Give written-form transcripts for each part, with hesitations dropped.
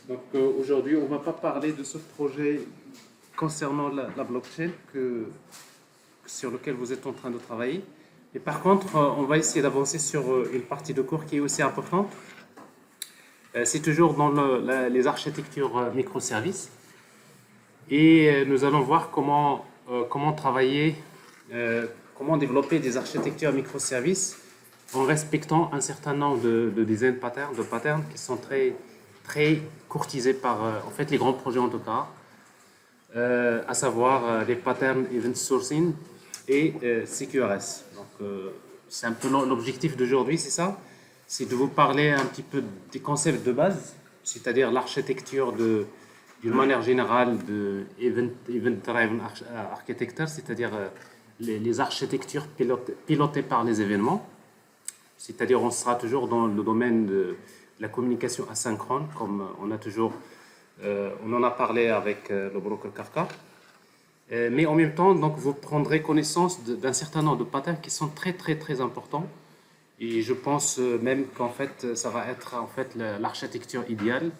Donc aujourd'hui, on ne va pas parler de ce projet concernant la blockchain sur lequel vous êtes en train de travailler. Et par contre, on va essayer d'avancer sur une partie de cours qui est aussi importante. C'est toujours dans les architectures microservices. Et nous allons voir comment travailler, comment développer des architectures microservices en respectant un certain nombre de design patterns, de patterns qui sont très courtisés par en fait les grands projets en tout cas, à savoir les patterns event sourcing et CQRS. Donc c'est un peu l'objectif d'aujourd'hui, c'est ça, c'est de vous parler un petit peu des concepts de base, c'est-à-dire l'architecture d'une manière générale de event driven architecture, c'est-à-dire les architectures pilotées par les événements. C'est-à-dire on sera toujours dans le domaine de la communication asynchrone, comme on en a parlé avec le broker Kafka. Mais en même temps, donc, vous prendrez connaissance d'un certain nombre de patterns qui sont très importants. Et je pense même qu'en fait, ça va être en fait l'architecture idéale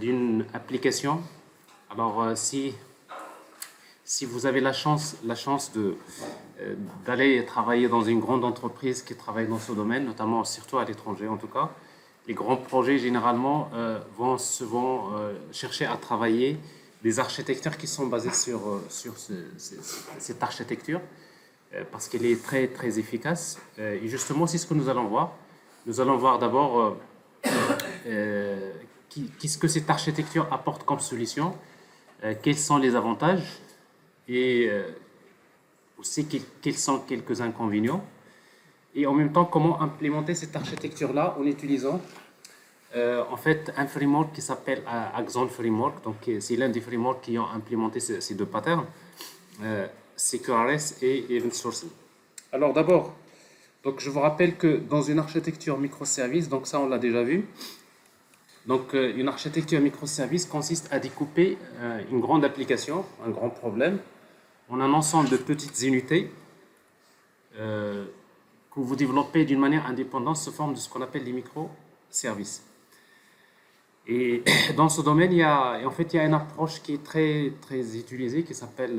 d'une application. Alors, si vous avez la chance d'aller travailler dans une grande entreprise qui travaille dans ce domaine, notamment surtout à l'étranger en tout cas, les grands projets généralement vont chercher à travailler des architectures qui sont basées sur cette architecture parce qu'elle est très efficace. Et justement, c'est ce que nous allons voir. Nous allons voir d'abord qu'est-ce que cette architecture apporte comme solution, quels sont les avantages et aussi quels sont quelques inconvénients, et en même temps comment implémenter cette architecture-là en utilisant en fait un framework qui s'appelle Axon Framework. Donc c'est l'un des frameworks qui ont implémenté ces deux patterns, CQRS et Event Sourcing. Alors d'abord, donc je vous rappelle que dans une architecture microservice, donc ça on l'a déjà vu, donc une architecture microservice consiste à découper une grande application, un grand problème, en un ensemble de petites unités que vous développez d'une manière indépendante sous forme de ce qu'on appelle les microservices. Et dans ce domaine, il y a une approche qui est très utilisée,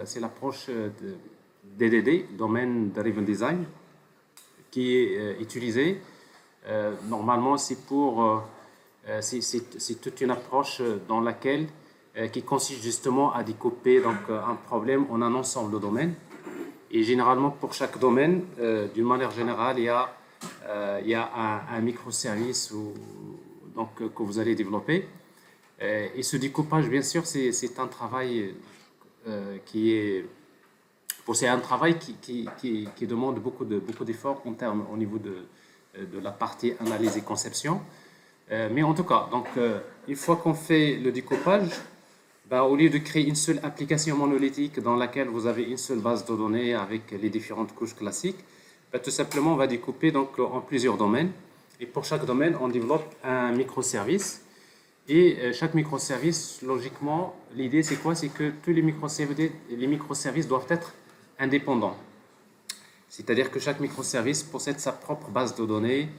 c'est l'approche de DDD, Domain Driven Design, qui est utilisée. Normalement, c'est toute une approche dans laquelle qui consiste justement à découper donc, un problème en un ensemble de domaines. Et généralement, pour chaque domaine, d'une manière générale, il y a un microservice que vous allez développer. Et ce découpage, bien sûr, c'est un travail qui demande beaucoup d'efforts au niveau de la partie analyse et conception. Mais en tout cas, donc, une fois qu'on fait le découpage, au lieu de créer une seule application monolithique dans laquelle vous avez une seule base de données avec les différentes couches classiques, tout simplement on va découper donc, en plusieurs domaines. Et pour chaque domaine, on développe un microservice. Et chaque microservice, logiquement, l'idée c'est quoi? C'est que tous les microservices doivent être indépendants. C'est-à-dire que chaque microservice possède sa propre base de données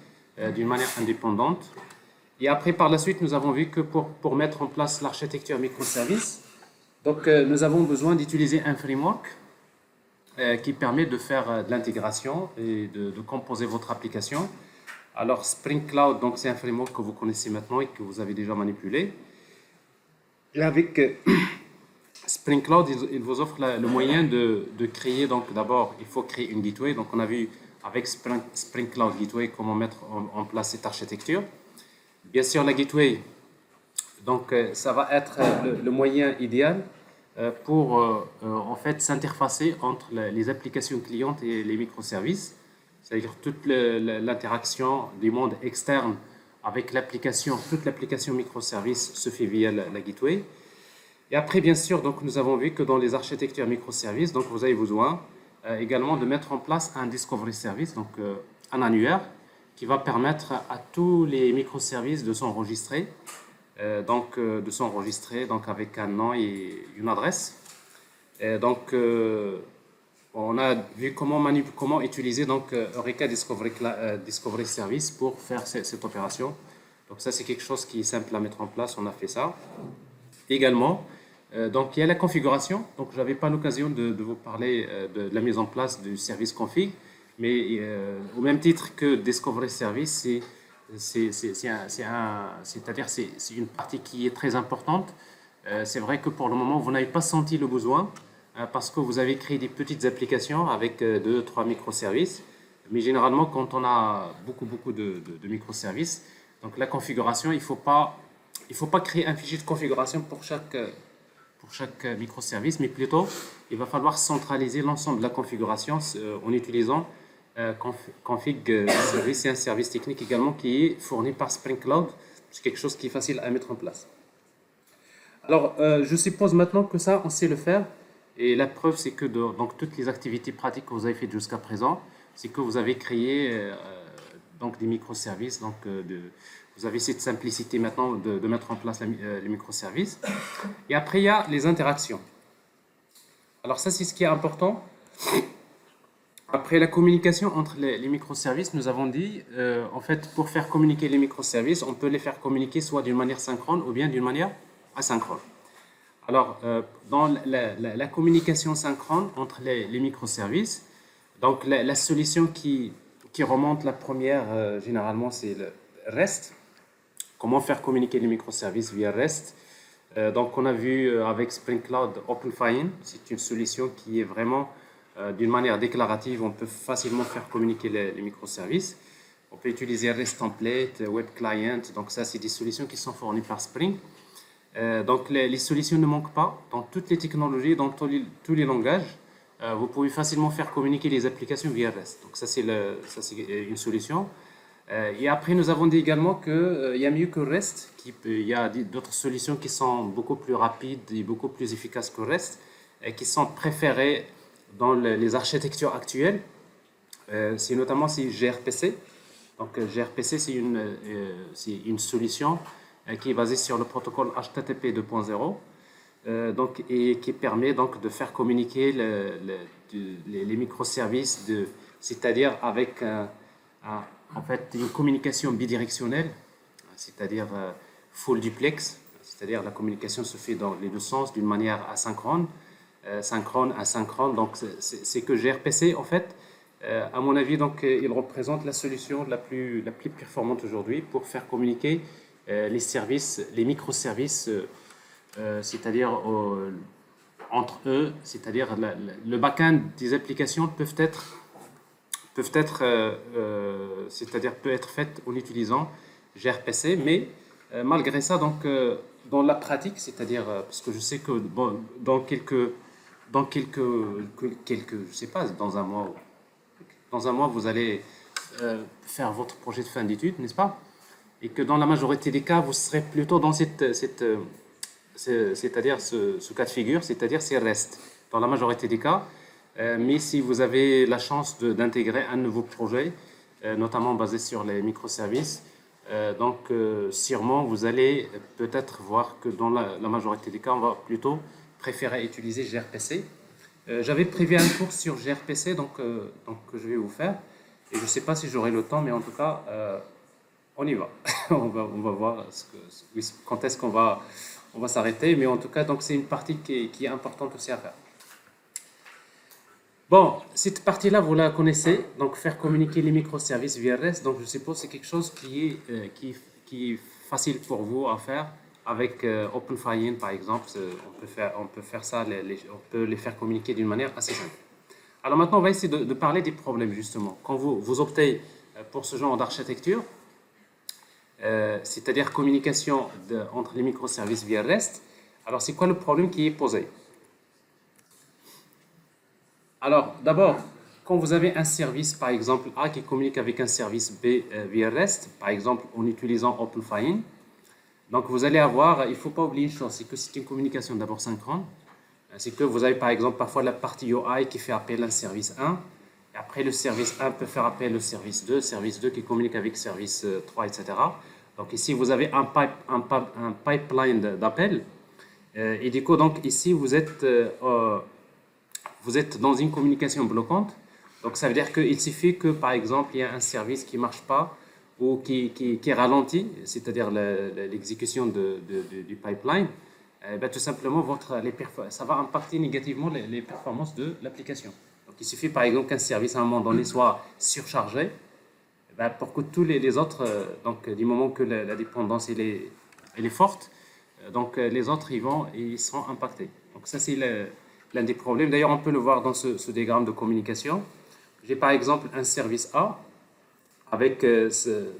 d'une manière indépendante. Et après, par la suite, nous avons vu que pour mettre en place l'architecture microservice, donc nous avons besoin d'utiliser un framework qui permet de faire de l'intégration et de composer votre application. Alors Spring Cloud, donc c'est un framework que vous connaissez maintenant et que vous avez déjà manipulé. Et avec Spring Cloud, il vous offre le moyen de créer, donc d'abord il faut créer une gateway. Donc on a vu avec Spring Cloud Gateway comment mettre en place cette architecture. Bien sûr, la gateway, donc ça va être le moyen idéal pour en fait s'interfacer entre les applications clientes et les microservices. C'est-à-dire toute l'interaction du monde externe avec l'application, toute l'application microservice se fait via la gateway. Et après, bien sûr, donc nous avons vu que dans les architectures microservices, donc vous avez besoin également de mettre en place un discovery service, donc un annuaire qui va permettre à tous les microservices de s'enregistrer, donc avec un nom et une adresse. Et donc on a vu comment utiliser donc Eureka Discovery Service pour faire cette opération. Donc ça, c'est quelque chose qui est simple à mettre en place. On a fait ça. Également, donc il y a la configuration. Donc je n'avais pas l'occasion de vous parler de la mise en place du service config, mais au même titre que Discovery Service, c'est-à-dire c'est une partie qui est très importante. C'est vrai que pour le moment, vous n'avez pas senti le besoin parce que vous avez créé des petites applications avec 2, 3 microservices. Mais généralement, quand on a beaucoup de microservices, donc la configuration, il faut pas créer un fichier de configuration pour chaque microservice, mais plutôt, il va falloir centraliser l'ensemble de la configuration en utilisant config service. C'est un service technique également qui est fourni par Spring Cloud. C'est quelque chose qui est facile à mettre en place. Alors, je suppose maintenant que ça, on sait le faire. Et la preuve, c'est que donc, toutes les activités pratiques que vous avez faites jusqu'à présent, c'est que vous avez créé donc des microservices. Donc, vous avez cette simplicité maintenant de mettre en place les microservices. Et après, il y a les interactions. Alors ça, c'est ce qui est important. Après la communication entre les microservices, nous avons dit, en fait, pour faire communiquer les microservices, on peut les faire communiquer soit d'une manière synchrone ou bien d'une manière asynchrone. Alors, dans la communication synchrone entre les microservices, donc la solution qui remonte la première, généralement, c'est le REST. Comment faire communiquer les microservices via REST. Donc, on a vu avec Spring Cloud OpenFIN, c'est une solution qui est vraiment d'une manière déclarative. On peut facilement faire communiquer les microservices. On peut utiliser REST Template, Web Client. Donc, ça, c'est des solutions qui sont fournies par Spring. Donc, les solutions ne manquent pas dans toutes les technologies, dans tous les langages. Vous pouvez facilement faire communiquer les applications via REST. Donc, ça, c'est une solution. Et après, nous avons dit également qu'il y a mieux que REST. Il y a d'autres solutions qui sont beaucoup plus rapides et beaucoup plus efficaces que REST et qui sont préférées dans les architectures actuelles. C'est notamment gRPC. Donc, gRPC, c'est une solution qui est basée sur le protocole HTTP 2.0 donc, et qui permet donc de faire communiquer les microservices, c'est-à-dire avec en fait, une communication bidirectionnelle, c'est-à-dire full duplex, c'est-à-dire la communication se fait dans les deux sens d'une manière asynchrone, synchrone, asynchrone. Donc, c'est que gRPC, en fait, à mon avis, donc, il représente la solution la plus performante aujourd'hui pour faire communiquer les services, les microservices, c'est-à-dire entre eux, c'est-à-dire le back-end des applications peut être faite en utilisant gRPC, mais malgré ça, donc dans la pratique, c'est-à-dire parce que je sais que bon, dans quelques, je sais pas, dans un mois, vous allez faire votre projet de fin d'études, n'est-ce pas? Et que dans la majorité des cas, vous serez plutôt dans c'est-à-dire ce cas de figure, c'est-à-dire c'est REST. Dans la majorité des cas. Mais si vous avez la chance d'intégrer un nouveau projet, notamment basé sur les microservices, donc sûrement vous allez peut-être voir que dans la majorité des cas, on va plutôt préférer utiliser gRPC. J'avais prévu un cours sur gRPC donc que je vais vous faire. Et je ne sais pas si j'aurai le temps, mais en tout cas, on y va. on va voir quand est-ce qu'on va s'arrêter. Mais en tout cas, donc c'est une partie qui est importante aussi à faire. Bon, cette partie-là, vous la connaissez, donc faire communiquer les microservices via REST, donc je suppose que c'est quelque chose qui est facile pour vous à faire avec OpenFIN par exemple. On peut faire ça, on peut les faire communiquer d'une manière assez simple. Alors maintenant, on va essayer de parler des problèmes justement. Quand vous optez pour ce genre d'architecture, c'est-à-dire communication entre les microservices via REST, alors c'est quoi le problème qui est posé? Alors, d'abord, quand vous avez un service, par exemple, A qui communique avec un service B via REST, par exemple, en utilisant OpenFIN, donc vous allez avoir, il ne faut pas oublier une chose, c'est que c'est une communication d'abord synchrone. C'est que vous avez, par exemple, parfois la partie UI qui fait appel à un service 1, et après le service 1 peut faire appel au service 2 qui communique avec service 3, etc. Donc ici, vous avez un pipeline d'appel, et du coup, donc ici, vous êtes dans une communication bloquante. Donc, ça veut dire qu'il suffit que, par exemple, il y a un service qui ne marche pas ou qui ralentit, c'est-à-dire l'exécution du pipeline, tout simplement, ça va impacter négativement les performances de l'application. Donc, il suffit par exemple qu'un service à un moment donné soit surchargé, pour que tous les autres, donc du moment que la dépendance elle est forte, donc les autres ils seront impactés. Donc ça c'est l'un des problèmes. D'ailleurs, on peut le voir dans ce diagramme de communication. J'ai par exemple un service A avec,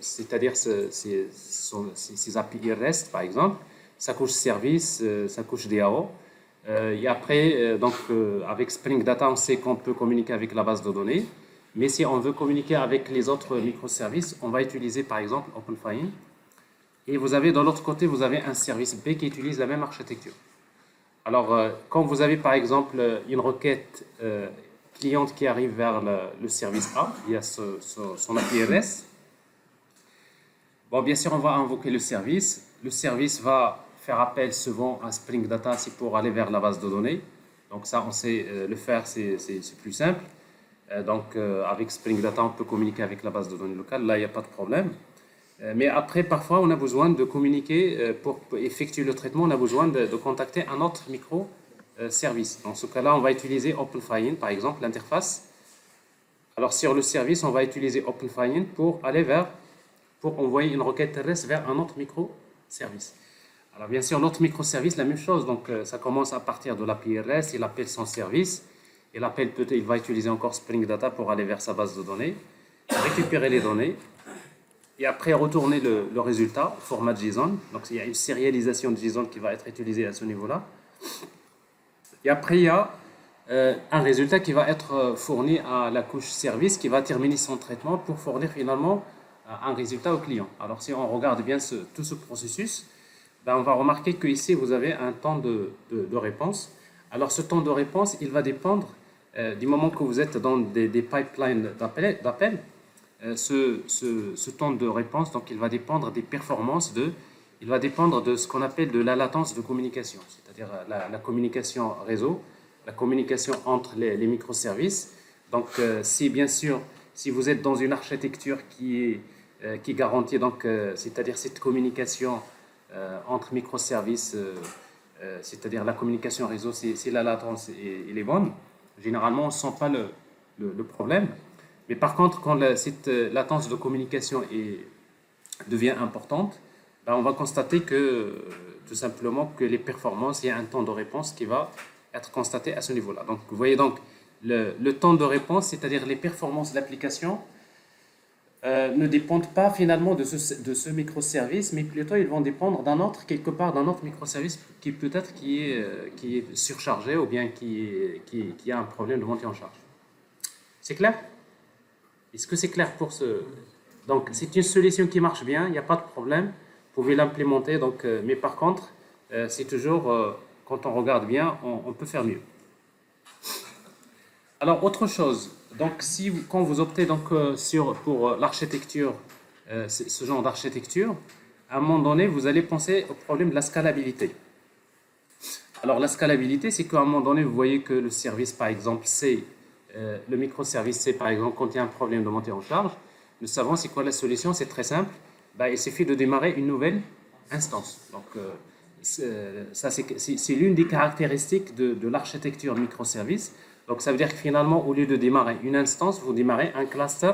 c'est-à-dire ses API REST par exemple, sa couche service, sa couche DAO. Et après, avec Spring Data, on sait qu'on peut communiquer avec la base de données. Mais si on veut communiquer avec les autres microservices, on va utiliser par exemple OpenFine. Et vous avez de l'autre côté, vous avez un service B qui utilise la même architecture. Alors, quand vous avez par exemple une requête cliente qui arrive vers le service A, il y a son API REST. Bon, bien sûr, on va invoquer le service. Le service va faire appel souvent à Spring Data, c'est pour aller vers la base de données. Donc ça, on sait le faire, c'est plus simple. Avec Spring Data, on peut communiquer avec la base de données locale. Là, il n'y a pas de problème. Mais après, parfois, on a besoin de communiquer pour effectuer le traitement. On a besoin de contacter un autre microservice. Dans ce cas-là, on va utiliser OpenFine, par exemple, l'interface. Alors, sur le service, on va utiliser OpenFine pour envoyer une requête REST vers un autre microservice. Alors, bien sûr, l'autre microservice, la même chose. Donc, ça commence à partir de l'API REST. Il appelle son service. Il va utiliser encore Spring Data pour aller vers sa base de données, récupérer les données, et après retourner le résultat au format JSON. Donc il y a une sérialisation de JSON qui va être utilisée à ce niveau-là. Et après il y a un résultat qui va être fourni à la couche service qui va terminer son traitement pour fournir finalement un résultat au client. Alors si on regarde bien tout ce processus, on va remarquer qu'ici vous avez un temps de réponse. Alors ce temps de réponse, il va dépendre du moment que vous êtes dans des pipelines d'appel. Ce temps de réponse, donc il va dépendre des performances il va dépendre de ce qu'on appelle de la latence de communication, c'est-à-dire la communication réseau, la communication entre les microservices. Donc, bien sûr, si vous êtes dans une architecture qui garantit, c'est-à-dire cette communication entre microservices, c'est-à-dire la communication réseau, si la latence est bonne, généralement, on ne sent pas le problème. Mais par contre, quand cette latence de communication devient importante, on va constater tout simplement que les performances, il y a un temps de réponse qui va être constaté à ce niveau-là. Donc, vous voyez donc le temps de réponse, c'est-à-dire les performances de l'application, ne dépendent pas finalement de ce microservice, mais plutôt ils vont dépendre quelque part d'un autre microservice qui peut-être qui est surchargé ou bien qui a un problème de montée en charge. C'est clair? Est-ce que c'est clair pour ce... Donc, c'est une solution qui marche bien, il n'y a pas de problème, vous pouvez l'implémenter, mais par contre, c'est toujours, quand on regarde bien, on peut faire mieux. Alors, autre chose, donc quand vous optez pour l'architecture, ce genre d'architecture, à un moment donné, vous allez penser au problème de la scalabilité. Alors, la scalabilité, c'est qu'à un moment donné, vous voyez que le service, par exemple, le microservice C, par exemple, quand il y a un problème de montée en charge, nous savons c'est quoi la solution, c'est très simple. Il suffit de démarrer une nouvelle instance. Donc, ça, c'est l'une des caractéristiques de l'architecture microservice. Donc, ça veut dire que finalement, au lieu de démarrer une instance, vous démarrez un cluster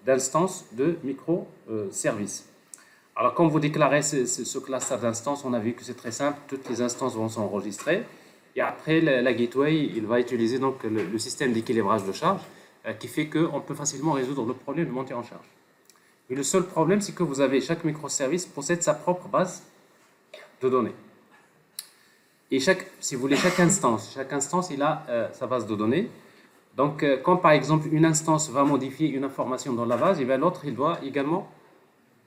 d'instances de microservices. Alors, quand vous déclarez ce cluster d'instances, on a vu que c'est très simple, toutes les instances vont s'enregistrer. Et après, la gateway, il va utiliser donc le système d'équilibrage de charge qui fait qu'on peut facilement résoudre le problème de montée en charge. Mais le seul problème, c'est que chaque microservice possède sa propre base de données. Et si vous voulez, chaque instance, il a sa base de données. Donc, quand par exemple une instance va modifier une information dans la base, et bien l'autre, il doit également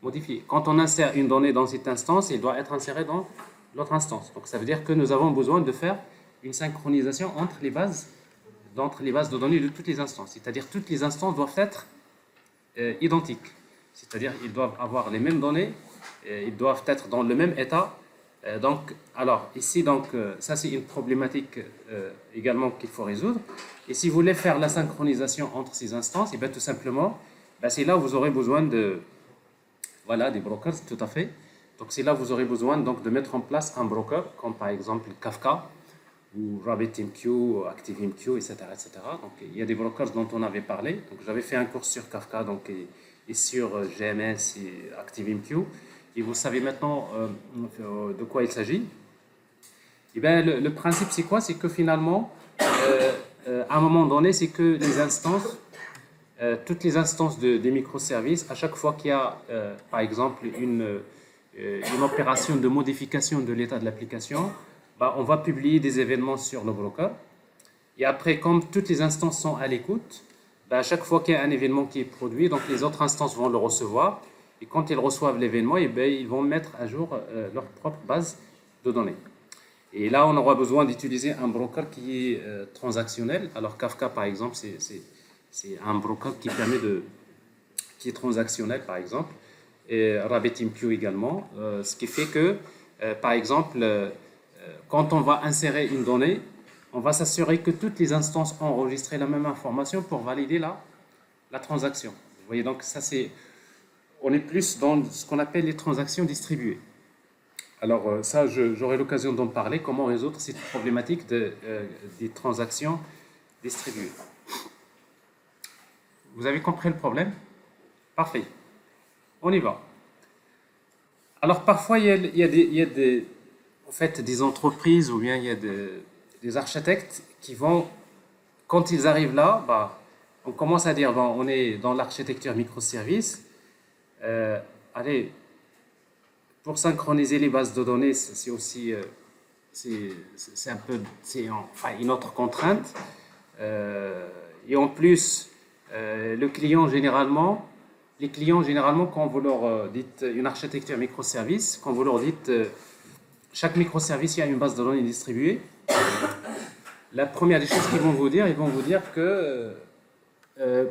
modifier. Quand on insère une donnée dans cette instance, il doit être inséré dans l'autre instance. Donc, ça veut dire que nous avons besoin de faire une synchronisation entre les bases de données de toutes les instances. C'est-à-dire toutes les instances doivent être identiques. C'est-à-dire qu'ils doivent avoir les mêmes données, ils doivent être dans le même état. Ici, ça c'est une problématique également qu'il faut résoudre. Et si vous voulez faire la synchronisation entre ces instances, et bien tout simplement, c'est là où vous aurez besoin Voilà, des brokers, tout à fait. Donc c'est là que vous aurez besoin donc, de mettre en place un broker, comme par exemple Kafka ou RabbitMQ, ActiveMQ, etc., etc. Donc il y a des brokers dont on avait parlé. Donc j'avais fait un cours sur Kafka donc, et sur GMS et ActiveMQ. Et vous savez maintenant de quoi il s'agit. Et bien, le principe, c'est quoi? C'est que finalement, à un moment donné, c'est que les instances, toutes les instances des microservices, à chaque fois qu'il y a, par exemple, une opération de modification de l'état de l'application, bah, on va publier des événements sur le broker. Et après, comme toutes les instances sont à l'écoute, bah, à chaque fois qu'il y a un événement qui est produit, donc les autres instances vont le recevoir. Et quand ils reçoivent l'événement, eh bien, ils vont mettre à jour leur propre base de données. Et là, on aura besoin d'utiliser un broker qui est transactionnel. Alors Kafka, par exemple, c'est un broker qui permet qui est transactionnel, par exemple, et RabbitMQ également, ce qui fait que, par exemple, quand on va insérer une donnée, on va s'assurer que toutes les instances ont enregistré la même information pour valider la transaction. Vous voyez, donc ça on est plus dans ce qu'on appelle les transactions distribuées. Alors ça, j'aurai l'occasion d'en parler, comment résoudre cette problématique des transactions distribuées. Vous avez compris le problème? Parfait. On y va. Alors parfois, il y a en fait, des entreprises ou bien il y a des architectes qui vont, quand ils arrivent là, bah, on commence à dire, bon, on est dans l'architecture microservice. Allez, pour synchroniser les bases de données, c'est aussi c'est un peu enfin, une autre contrainte. Et en plus, les clients généralement, quand vous leur dites une architecture microservice, quand vous leur dites chaque microservice, il y a une base de données distribuée, la première des choses qu'ils vont vous dire, ils vont vous dire que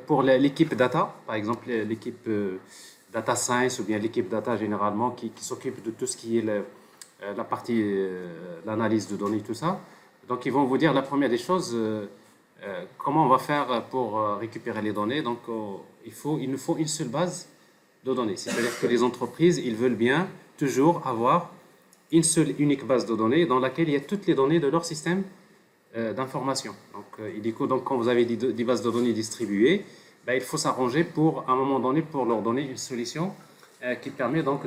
pour l'équipe data, par exemple l'équipe data science ou bien l'équipe data généralement qui s'occupe de tout ce qui est la partie l'analyse de données, tout ça. Donc ils vont vous dire la première des choses, comment on va faire pour récupérer les données. Donc il nous faut une seule base de données. C'est-à-dire que les entreprises, ils veulent bien toujours avoir une seule unique base de données dans laquelle il y a toutes les données de leur système d'information. Donc quand vous avez des bases de données distribuées, ben, il faut s'arranger pour, à un moment donné, pour leur donner une solution qui permet donc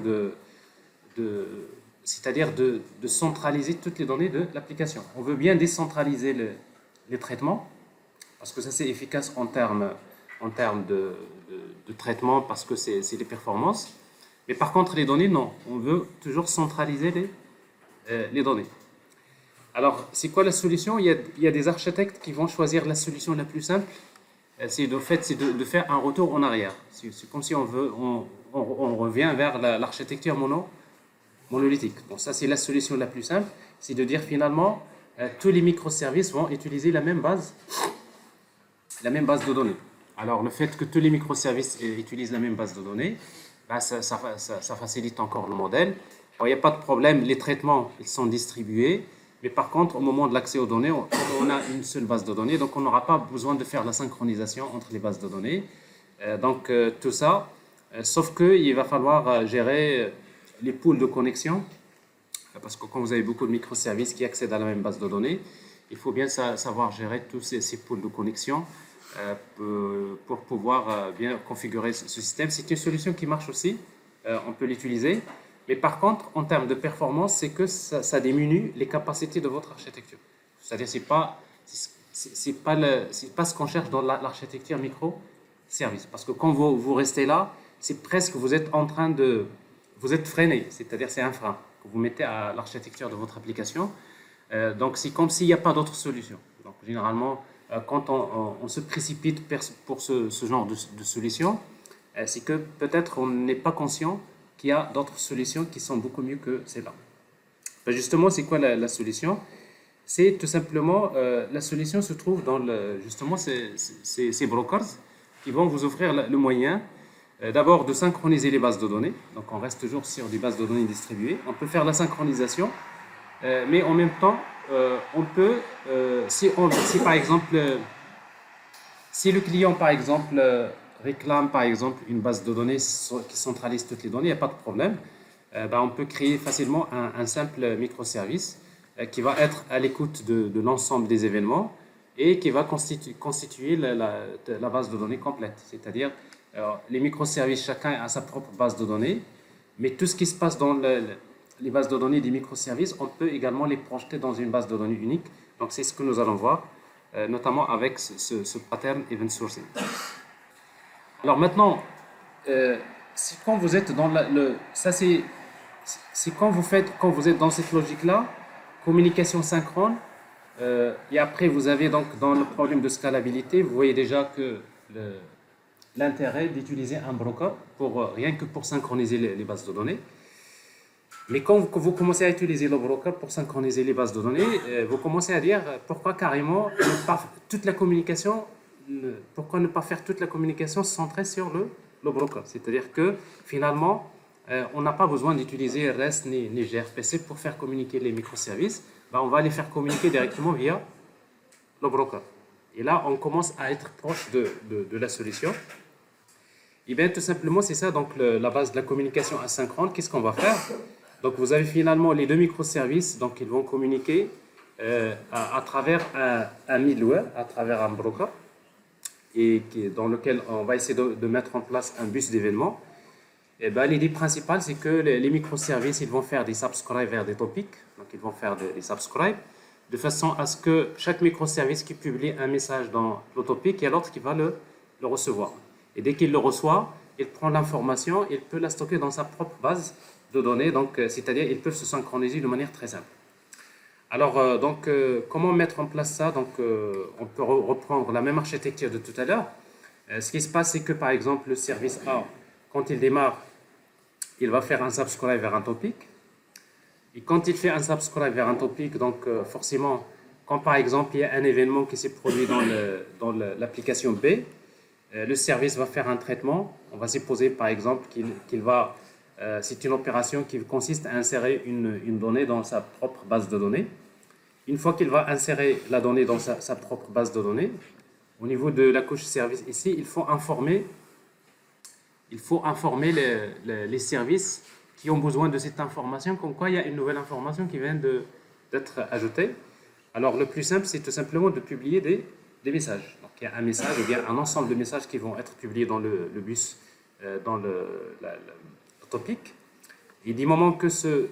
c'est-à-dire de centraliser toutes les données de l'application. On veut bien décentraliser les traitements, parce que ça c'est efficace en termes de traitement, parce que c'est les performances. Mais par contre, les données, non. On veut toujours centraliser les données. Alors, c'est quoi la solution? Il y a des architectes qui vont choisir la solution la plus simple. C'est de faire un retour en arrière. C'est comme si on revient vers l'architecture monolithique. Donc ça, c'est la solution la plus simple. C'est de dire finalement, tous les microservices vont utiliser la même base de données. Alors, le fait que tous les microservices utilisent la même base de données, ben, ça facilite encore le modèle. Alors, il n'y a pas de problème, les traitements ils sont distribués. Mais par contre, au moment de l'accès aux données, on a une seule base de données, donc on n'aura pas besoin de faire la synchronisation entre les bases de données. Tout ça, sauf qu'il va falloir gérer les pools de connexion, parce que quand vous avez beaucoup de microservices qui accèdent à la même base de données, il faut bien savoir gérer tous ces pools de connexion pour pouvoir bien configurer ce système. C'est une solution qui marche aussi, on peut l'utiliser. Mais par contre, en termes de performance, c'est que ça diminue les capacités de votre architecture. C'est-à-dire, c'est pas ce qu'on cherche dans l'architecture microservice. Parce que quand vous restez là, c'est presque vous êtes freiné. C'est-à-dire, c'est un frein que vous mettez à l'architecture de votre application. Donc, c'est comme s'il n'y a pas d'autre solution. Donc, généralement, quand on se précipite pour ce genre de solution, c'est que peut-être on n'est pas conscient qu'il y a d'autres solutions qui sont beaucoup mieux que celle-là. Ben justement, c'est quoi la solution? C'est tout simplement, la solution se trouve dans justement ces brokers qui vont vous offrir le moyen d'abord de synchroniser les bases de données. Donc on reste toujours sur des bases de données distribuées. On peut faire la synchronisation, mais en même temps, on peut, si par exemple, si le client par exemple réclame par exemple une base de données qui centralise toutes les données, il n'y a pas de problème. On peut créer facilement un simple microservice qui va être à l'écoute de l'ensemble des événements et qui va constituer la base de données complète. C'est-à-dire, les microservices, chacun a sa propre base de données, mais tout ce qui se passe dans les bases de données des microservices, on peut également les projeter dans une base de données unique. Donc, c'est ce que nous allons voir, notamment avec ce pattern event sourcing. Alors maintenant, quand vous êtes dans ça c'est quand vous êtes dans cette logique-là, communication synchrone, et après vous avez donc dans le problème de scalabilité, vous voyez déjà que l'intérêt d'utiliser un broker rien que pour synchroniser les bases de données. Mais quand vous commencez à utiliser le broker pour synchroniser les bases de données, vous commencez à dire pourquoi carrément toute la communication, pourquoi ne pas faire toute la communication centrée sur le broker. C'est-à-dire que finalement, on n'a pas besoin d'utiliser REST ni gRPC pour faire communiquer les microservices. On va les faire communiquer directement via le broker. Et là, on commence à être proche de la solution. Et bien, tout simplement, c'est ça, donc la base de la communication asynchrone. Qu'est-ce qu'on va faire? Donc, vous avez finalement les deux microservices, donc ils vont communiquer à travers un middleware, à travers un broker, et dans lequel on va essayer de mettre en place un bus d'événements. Et l'idée principale, c'est que les microservices, ils vont faire des subscribes vers des topics, donc ils vont faire des subscribes, de façon à ce que chaque microservice qui publie un message dans le topic, il y a l'autre qui va le recevoir. Et dès qu'il le reçoit, il prend l'information, il peut la stocker dans sa propre base de données, donc c'est-à-dire ils peuvent se synchroniser de manière très simple. Alors, comment mettre en place ça? Donc, on peut reprendre la même architecture de tout à l'heure. Ce qui se passe, c'est que par exemple, le service A, quand il démarre, il va faire un subscribe vers un topic. Et quand il fait un subscribe vers un topic, donc forcément, quand par exemple il y a un événement qui s'est produit dans l'application B, le service va faire un traitement. On va supposer par exemple qu'il va, c'est une opération qui consiste à insérer une donnée dans sa propre base de données. Une fois qu'il va insérer la donnée dans sa propre base de données, au niveau de la couche service ici, il faut informer les services qui ont besoin de cette information, comme quoi il y a une nouvelle information qui vient d'être ajoutée. Alors le plus simple, c'est tout simplement de publier des messages. Donc il y a un message ou bien un ensemble de messages qui vont être publiés dans le bus, dans le topic. Et du moment que ce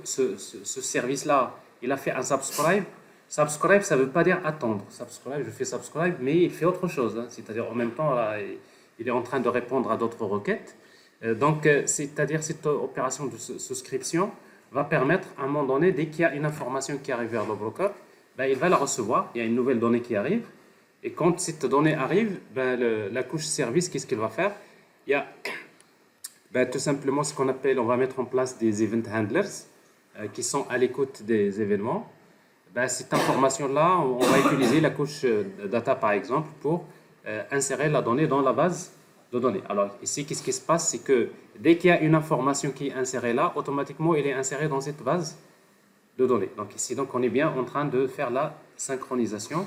service-là, il a fait un subscribe, subscribe, ça ne veut pas dire attendre. Subscribe, je fais subscribe, mais il fait autre chose. C'est-à-dire en même temps, là, il est en train de répondre à d'autres requêtes. Donc, c'est-à-dire cette opération de souscription va permettre à un moment donné, dès qu'il y a une information qui arrive vers le broker, il va la recevoir. Il y a une nouvelle donnée qui arrive. Et quand cette donnée arrive, la couche service, qu'est-ce qu'elle va faire? Il y a tout simplement ce qu'on appelle, on va mettre en place des event handlers qui sont à l'écoute des événements. Cette information-là, on va utiliser la couche data par exemple pour insérer la donnée dans la base de données. Alors ici, qu'est-ce qui se passe? C'est que dès qu'il y a une information qui est insérée là, automatiquement, elle est insérée dans cette base de données. Donc ici, on est bien en train de faire la synchronisation.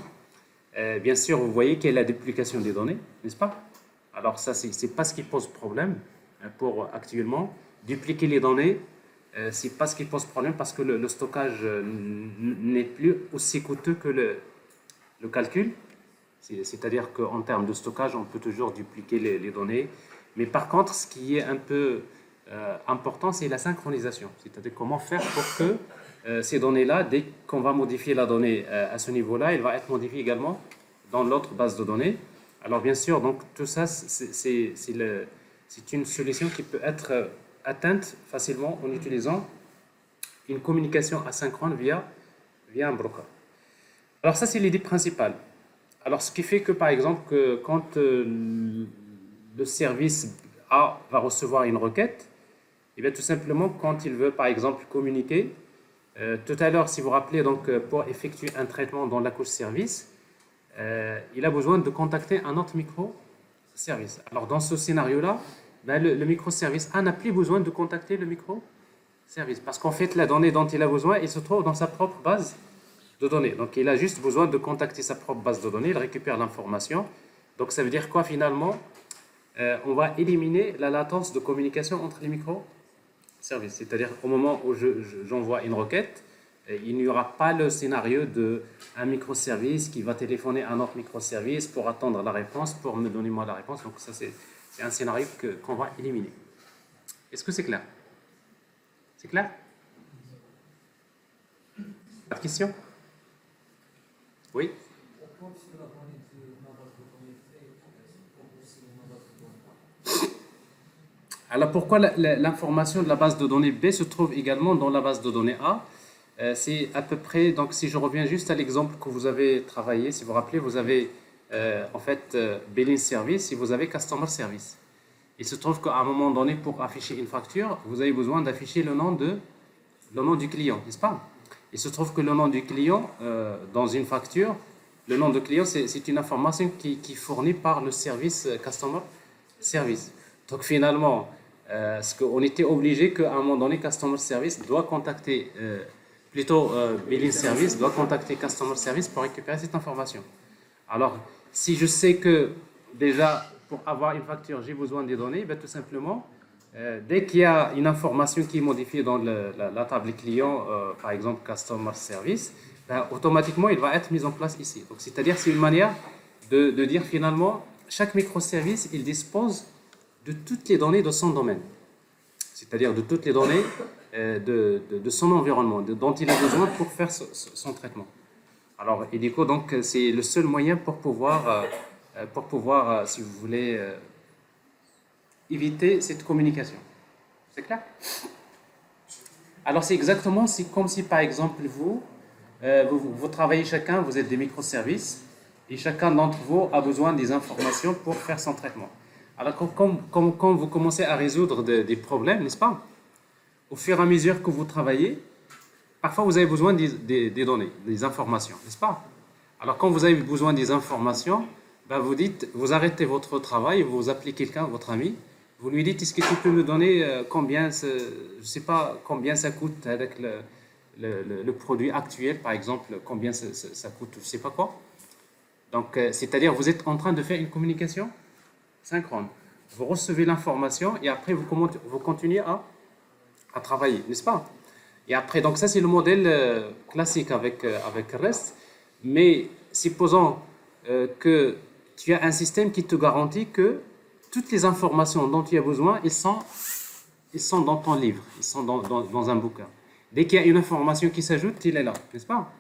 Bien sûr, vous voyez qu'il y a la duplication des données, n'est-ce pas? Alors ça, c'est pas ce qui pose problème pour actuellement. Dupliquer les données, c'est pas ce qui pose problème parce que le stockage n'est plus aussi coûteux que le calcul. C'est-à-dire qu'en termes de stockage, on peut toujours dupliquer les données. Mais par contre, ce qui est un peu important, c'est la synchronisation. C'est-à-dire comment faire pour que ces données-là, dès qu'on va modifier la donnée à ce niveau-là, elle va être modifiée également dans l'autre base de données. Alors bien sûr, donc tout ça, c'est une solution qui peut être atteinte facilement en utilisant une communication asynchrone via un broker. Alors ça, c'est l'idée principale. Alors, ce qui fait que, par exemple, quand le service A va recevoir une requête, et bien, tout simplement, quand il veut, par exemple, communiquer, tout à l'heure, si vous vous rappelez, donc, pour effectuer un traitement dans la couche service, il a besoin de contacter un autre microservice. Alors, dans ce scénario-là, le microservice A n'a plus besoin de contacter le microservice, parce qu'en fait, la donnée dont il a besoin, elle se trouve dans sa propre base de données. Donc, il a juste besoin de contacter sa propre base de données, il récupère l'information. Donc, ça veut dire quoi finalement? on va éliminer la latence de communication entre les microservices. C'est-à-dire au moment où j'envoie une requête, il n'y aura pas le scénario d'un microservice qui va téléphoner à un autre microservice pour attendre la réponse, pour me donner moi la réponse. Donc ça, c'est un scénario qu'on va éliminer. Est-ce que c'est clair? C'est clair? Pas de questions? Oui? Alors pourquoi l'information de la base de données B se trouve également dans la base de données A? C'est à peu près, donc si je reviens juste à l'exemple que vous avez travaillé, si vous vous rappelez, vous avez en fait Billing Service et vous avez Customer Service. Il se trouve qu'à un moment donné, pour afficher une facture, vous avez besoin d'afficher le nom du client, n'est-ce pas? Il se trouve que le nom du client, dans une facture, le nom de client, c'est une information qui est fournie par le service Customer Service. Donc finalement, ce qu'on était obligé qu'à un moment donné, Customer Service doit contacter, Billing Service doit contacter Customer Service pour récupérer cette information. Alors, si je sais que déjà, pour avoir une facture, j'ai besoin des données, ben, tout simplement, dès qu'il y a une information qui est modifiée dans la table client, par exemple Customer Service, ben, automatiquement, il va être mis en place ici. Donc, c'est-à-dire, c'est une manière de dire finalement, chaque microservice, il dispose de toutes les données de son domaine. C'est-à-dire de toutes les données de son environnement, dont il a besoin pour faire son traitement. Alors, et du coup, donc, c'est le seul moyen pour pouvoir, si vous voulez, éviter cette communication. C'est clair? Alors, c'est exactement, c'est comme si, par exemple, vous travaillez chacun, vous êtes des microservices, et chacun d'entre vous a besoin des informations pour faire son traitement. Alors, quand vous commencez à résoudre des problèmes, n'est-ce pas? Au fur et à mesure que vous travaillez, parfois vous avez besoin des données, des informations, n'est-ce pas? Alors, quand vous avez besoin des informations, ben vous arrêtez votre travail, vous appelez quelqu'un, votre ami, vous lui dites, est-ce que tu peux me donner combien, je ne sais pas combien ça coûte avec le produit actuel, par exemple, combien ça coûte, je ne sais pas quoi. Donc, c'est-à-dire, vous êtes en train de faire une communication synchrone. Vous recevez l'information et après, vous continuez à travailler, n'est-ce pas? Et après, donc ça, c'est le modèle classique avec REST. Mais supposons que tu as un système qui te garantit que toutes les informations dont tu as besoin, ils sont dans ton livre, ils sont dans un bouquin. Dès qu'il y a une information qui s'ajoute, il est là, n'est-ce pas?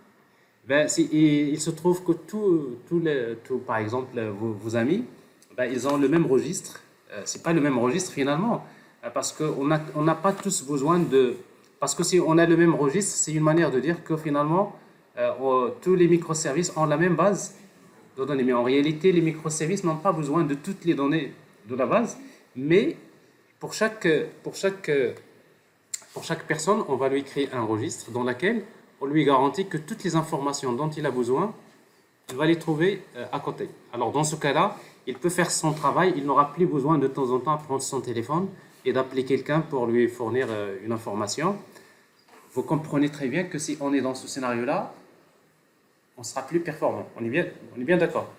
Ben, il se trouve que par exemple, vos amis, ben, ils ont le même registre. C'est pas le même registre finalement, parce qu'on n'a pas tous besoin de... Parce que si on a le même registre, c'est une manière de dire que finalement, tous les microservices ont la même base de données. Mais en réalité, les microservices n'ont pas besoin de toutes les données de la base, mais pour chaque personne, on va lui créer un registre dans lequel on lui garantit que toutes les informations dont il a besoin, il va les trouver à côté. Alors dans ce cas-là, il peut faire son travail, il n'aura plus besoin de temps en temps de prendre son téléphone et d'appeler quelqu'un pour lui fournir une information. Vous comprenez très bien que si on est dans ce scénario-là, on sera plus performant. On est bien d'accord.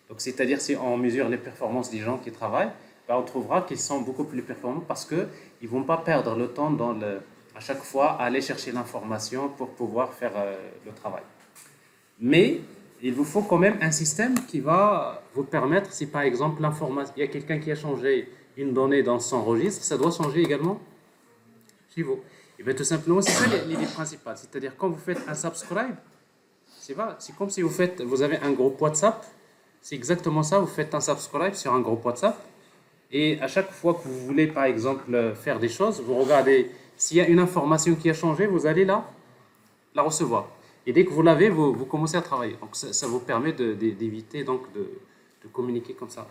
Donc c'est-à-dire si on mesure les performances des gens qui travaillent, ben, on trouvera qu'ils sont beaucoup plus performants parce qu'ils ne vont pas perdre le temps à chaque fois à aller chercher l'information pour pouvoir faire le travail. Mais il vous faut quand même un système qui va vous permettre, si par exemple il y a quelqu'un qui a changé une donnée dans son registre, ça doit changer également chez vous. Et bien tout simplement, c'est ça l'idée principale. C'est-à-dire quand vous faites un subscribe, c'est comme si vous avez un groupe WhatsApp, c'est exactement ça, vous faites un subscribe sur un groupe WhatsApp, et à chaque fois que vous voulez par exemple faire des choses, vous regardez s'il y a une information qui a changé, vous allez la recevoir. Et dès que vous l'avez, vous commencez à travailler. Donc ça vous permet d'éviter donc de communiquer comme ça.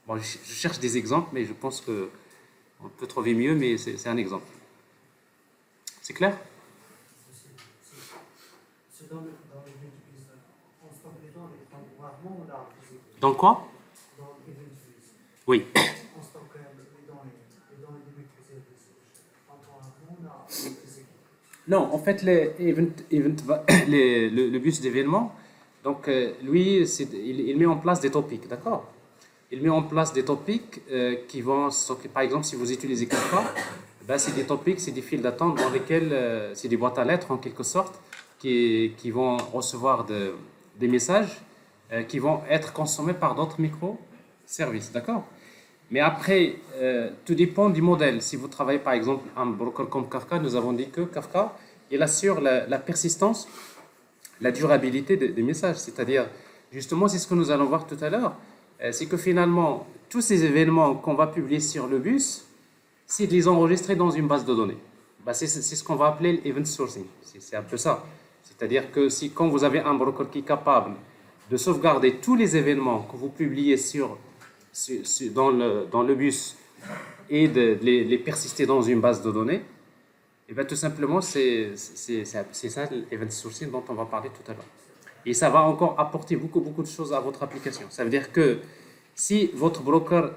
Bon, je cherche des exemples, mais je pense qu'on peut trouver mieux, mais c'est un exemple. C'est clair? C'est dans le on stocke les données temporairement ou là? Dans quoi? Dans l'event-based. Oui. On stocke les données du microservice temporairement ou là? Non, en fait, le bus d'événement, donc lui, il met en place des topics, d'accord? il met en place des topics qui vont, par exemple, si vous utilisez Kafka, ben, c'est des topics, c'est des files d'attente dans lesquels, c'est des boîtes à lettres en quelque sorte, qui vont recevoir des messages qui vont être consommés par d'autres microservices, d'accord? Mais après, tout dépend du modèle. Si vous travaillez par exemple un broker comme Kafka, nous avons dit que Kafka, il assure la persistance, la durabilité des messages. C'est-à-dire, justement, c'est ce que nous allons voir tout à l'heure, c'est que finalement, tous ces événements qu'on va publier sur le bus, c'est de les enregistrer dans une base de données. Ben, c'est ce qu'on va appeler l'event sourcing. C'est un peu ça. C'est-à-dire que si, quand vous avez un broker qui est capable de sauvegarder tous les événements que vous publiez dans le bus et de les persister dans une base de données, et bien tout simplement, c'est ça l'event sourcing dont on va parler tout à l'heure. Et ça va encore apporter beaucoup de choses à votre application. Ça veut dire que si votre broker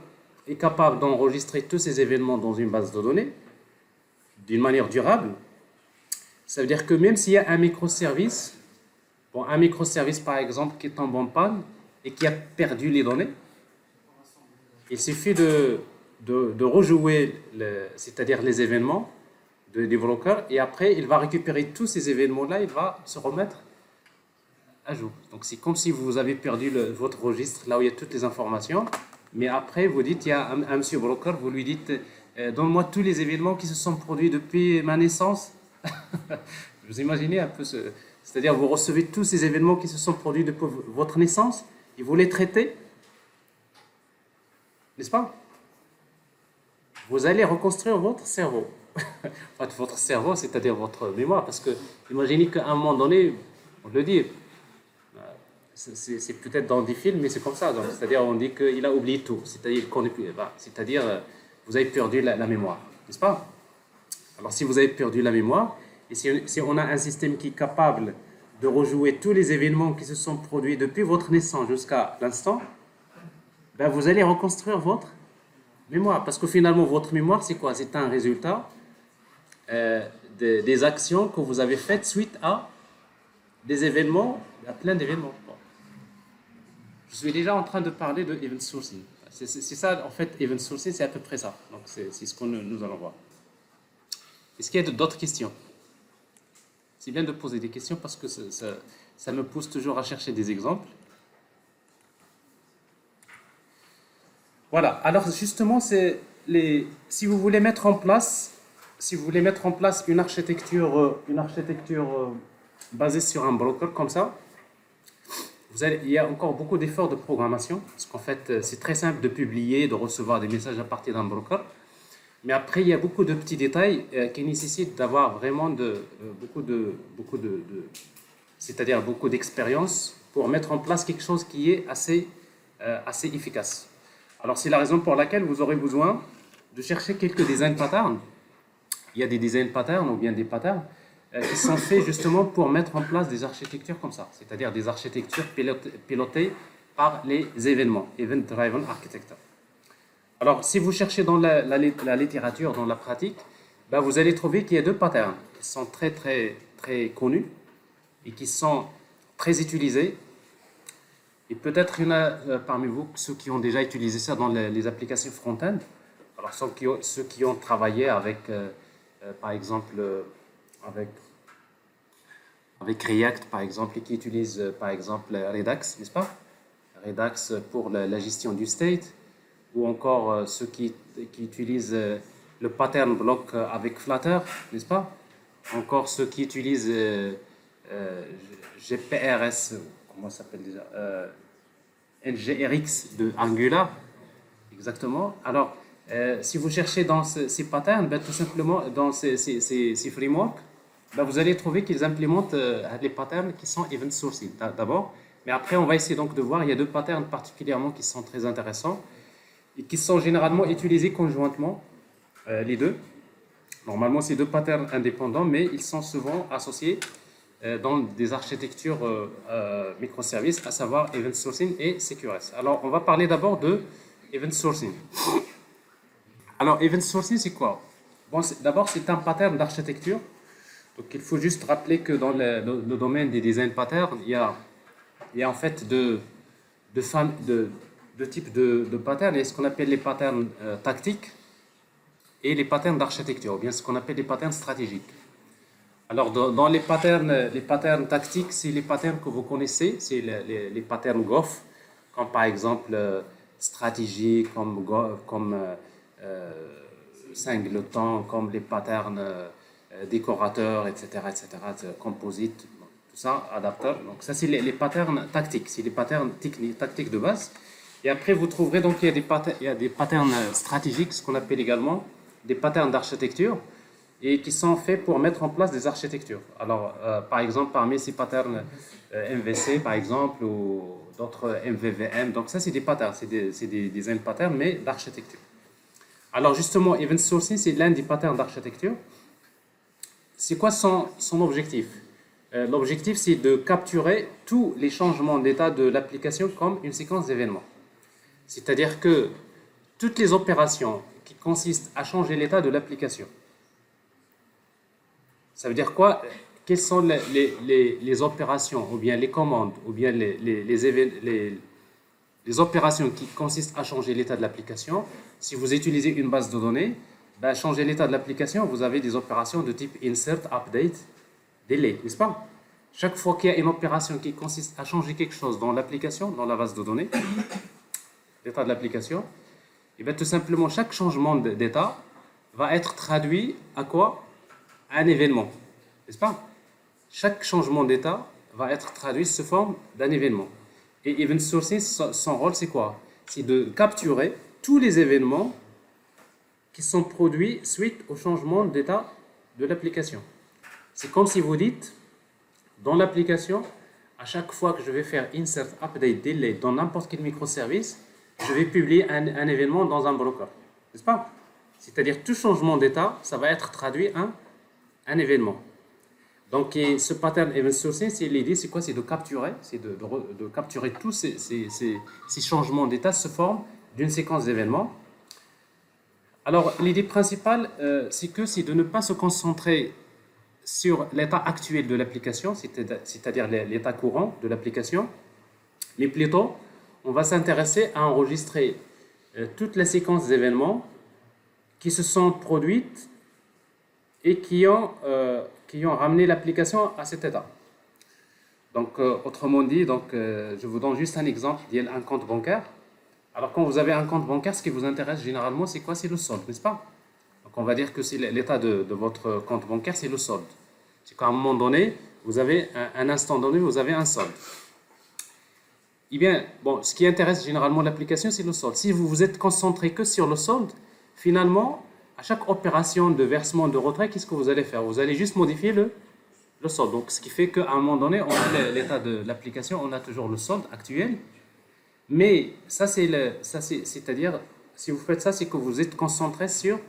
est capable d'enregistrer tous ces événements dans une base de données d'une manière durable, ça veut dire que même s'il y a un microservice, un microservice par exemple qui tombe en panne et qui a perdu les données, il suffit de rejouer, c'est-à-dire les événements des brokers, et après il va récupérer tous ces événements-là, il va se remettre à jour. Donc c'est comme si vous avez perdu votre registre là où il y a toutes les informations, mais après vous dites, il y a un monsieur broker, vous lui dites donne-moi tous les événements qui se sont produits depuis ma naissance. Vous imaginez un peu c'est-à-dire vous recevez tous ces événements qui se sont produits depuis votre naissance et vous les traitez, n'est-ce pas? Vous allez reconstruire votre cerveau. Votre cerveau, c'est-à-dire votre mémoire, parce que imaginez qu'à un moment donné, on le dit, c'est peut-être dans des films, mais c'est comme ça. C'est-à-dire on dit qu'il a oublié tout, c'est-à-dire qu'on est plus, c'est-à-dire vous avez perdu la mémoire, n'est-ce pas? Alors si vous avez perdu la mémoire, et si on a un système qui est capable de rejouer tous les événements qui se sont produits depuis votre naissance jusqu'à l'instant, ben vous allez reconstruire votre mémoire. Parce que finalement, votre mémoire, c'est quoi? C'est un résultat des actions que vous avez faites suite à des événements, à plein d'événements. Bon. Je suis déjà en train de parler de event sourcing. C'est ça, en fait, event sourcing, c'est à peu près ça. Donc, c'est ce que nous allons voir. Est-ce qu'il y a d'autres questions? C'est bien de poser des questions parce que ça me pousse toujours à chercher des exemples. Voilà. Alors, justement, si vous voulez mettre en place une architecture basée sur un broker comme ça, il y a encore beaucoup d'efforts de programmation, parce qu'en fait, c'est très simple de publier, de recevoir des messages à partir d'un broker. Mais après, il y a beaucoup de petits détails qui nécessitent d'avoir vraiment c'est-à-dire beaucoup d'expérience pour mettre en place quelque chose qui est assez efficace. Alors, c'est la raison pour laquelle vous aurez besoin de chercher quelques design patterns. Il y a des design patterns ou bien des patterns qui sont faits justement pour mettre en place des architectures comme ça, c'est-à-dire des architectures pilotées par les événements, Event Driven Architecture. Alors, si vous cherchez dans la littérature, dans la pratique, ben vous allez trouver qu'il y a deux patterns qui sont très connus et qui sont très utilisés. Et peut-être il y en a parmi vous ceux qui ont déjà utilisé ça dans les applications front-end. Alors, ceux qui ont travaillé avec, par exemple, avec React, par exemple, et qui utilisent, par exemple, Redux, n'est-ce pas? Redux pour la gestion du state, ou encore ceux qui utilisent le pattern block avec Flutter, n'est-ce pas? Encore ceux qui utilisent GPRS, comment ça s'appelle déjà? NGRX de Angular, exactement. Alors, si vous cherchez dans ces patterns, ben, tout simplement dans ces frameworks, ben, vous allez trouver qu'ils implémentent les patterns qui sont event sourcing d'abord. Mais après, on va essayer donc de voir, il y a deux patterns particulièrement qui sont très intéressants et qui sont généralement utilisés conjointement, les deux. Normalement, c'est deux patterns indépendants, mais ils sont souvent associés dans des architectures microservices, à savoir Event Sourcing et CQRS. Alors, on va parler d'abord de Event Sourcing. Alors, Event Sourcing, c'est quoi? Bon, d'abord, c'est un pattern d'architecture. Donc, il faut juste rappeler que dans le domaine des design patterns, il y a en fait deux deux types de patterns. Il y a ce qu'on appelle les patterns tactiques et les patterns d'architecture, ou bien ce qu'on appelle les patterns stratégiques. Alors, dans les patterns tactiques, c'est les patterns que vous connaissez, c'est les patterns GOF, comme par exemple stratégie, comme singleton, comme les patterns décorateurs, etc., composite, tout ça, adapteur. Donc, ça, c'est les patterns tactiques, c'est les patterns tactiques de base. Et après, vous trouverez donc il y a des patterns stratégiques, ce qu'on appelle également des patterns d'architecture, et qui sont faits pour mettre en place des architectures. Alors, par exemple, parmi ces patterns MVC, par exemple, ou d'autres MVVM, donc ça, c'est des patterns, c'est des design patterns, mais d'architecture. Alors, justement, Event Sourcing, c'est l'un des patterns d'architecture. C'est quoi son objectif? L'objectif, c'est de capturer tous les changements d'état de l'application comme une séquence d'événements. C'est-à-dire que toutes les opérations qui consistent à changer l'état de l'application. Ça veut dire quoi? Quelles sont les opérations, ou bien les commandes, ou bien les opérations qui consistent à changer l'état de l'application? Si vous utilisez une base de données, ben, changer l'état de l'application, vous avez des opérations de type insert, update, delete, n'est-ce pas? Chaque fois qu'il y a une opération qui consiste à changer quelque chose dans l'application, dans la base de données, l'état de l'application, et bien tout simplement, chaque changement d'état va être traduit à quoi? À un événement, n'est-ce pas? Chaque changement d'état va être traduit sous forme d'un événement. Et Event Sourcing, son rôle, c'est quoi? C'est de capturer tous les événements qui sont produits suite au changement d'état de l'application. C'est comme si vous dites, dans l'application, à chaque fois que je vais faire insert, update, delete dans n'importe quel microservice, je vais publier un événement dans un broker, n'est-ce pas? C'est-à-dire tout changement d'état, ça va être traduit en un événement. Donc, ce pattern event sourcing, l'idée, c'est quoi? C'est de capturer, de capturer tous ces changements d'état sous forme d'une séquence d'événements. Alors, l'idée principale, c'est de ne pas se concentrer sur l'état actuel de l'application, c'est-à-dire l'état courant de l'application, mais plutôt, on va s'intéresser à enregistrer toutes les séquences d'événements qui se sont produites et qui ont ramené l'application à cet état. Donc, autrement dit, je vous donne juste un exemple, un compte bancaire. Alors, quand vous avez un compte bancaire, ce qui vous intéresse généralement, c'est quoi? C'est le solde, n'est-ce pas? Donc, on va dire que c'est l'état de votre compte bancaire, c'est le solde. C'est qu'à un moment donné, vous avez un instant donné, vous avez un solde. Eh bien, bon, ce qui intéresse généralement l'application, c'est le solde. Si vous vous êtes concentré que sur le solde, finalement, à chaque opération de versement de retrait, qu'est-ce que vous allez faire? Vous allez juste modifier le solde. Donc, ce qui fait qu'à un moment donné, on a l'état de l'application, on a toujours le solde actuel. Mais ça, c'est-à-dire, si vous faites ça, c'est que vous êtes concentré sur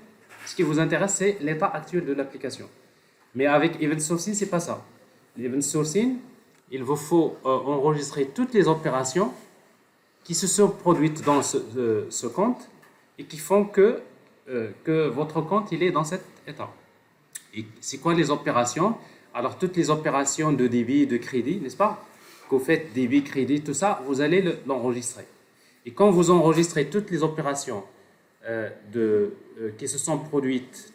ce qui vous intéresse, c'est l'état actuel de l'application. Mais avec Event Sourcing, c'est pas ça. L'Event Sourcing, il vous faut enregistrer toutes les opérations qui se sont produites dans ce compte et qui font que votre compte il est dans cet état. Et c'est quoi les opérations? Alors, toutes les opérations de débit, de crédit, n'est-ce pas? Que vous faites débit, crédit, tout ça, vous allez l'enregistrer. Et quand vous enregistrez toutes les opérations qui se sont produites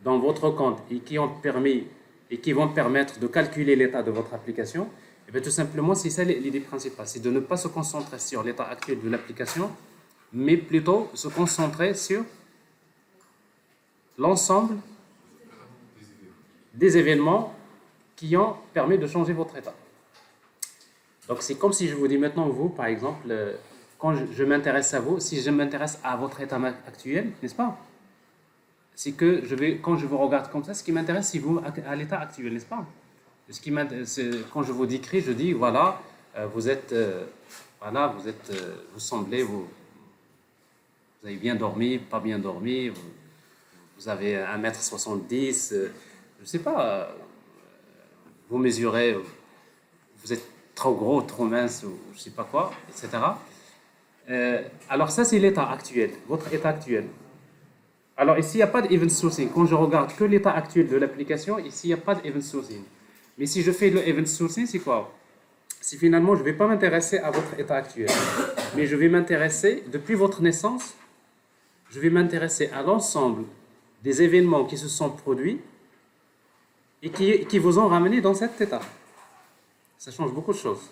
dans votre compte et qui vont permettre de calculer l'état de votre application, et bien tout simplement, c'est ça l'idée principale, c'est de ne pas se concentrer sur l'état actuel de l'application, mais plutôt se concentrer sur l'ensemble des événements qui ont permis de changer votre état. Donc, c'est comme si je vous dis maintenant, vous, par exemple, quand je m'intéresse à vous, si je m'intéresse à votre état actuel, n'est-ce pas? C'est que quand je vous regarde comme ça, ce qui m'intéresse, c'est vous à l'état actuel, n'est-ce pas? Quand je vous décris, je dis, voilà, vous semblez, vous avez bien dormi, pas bien dormi, vous avez 1m70, je ne sais pas, vous mesurez, vous êtes trop gros, trop mince, ou je ne sais pas quoi, etc. Alors ça, c'est l'état actuel, votre état actuel. Alors ici, il n'y a pas d'event sourcing. Quand je regarde que l'état actuel de l'application, ici, il n'y a pas d'event sourcing. Mais si je fais le event sourcing, c'est quoi? si finalement je ne vais pas m'intéresser à votre état actuel, mais je vais m'intéresser, depuis votre naissance, je vais m'intéresser à l'ensemble des événements qui se sont produits et qui vous ont ramené dans cet état. Ça change beaucoup de choses.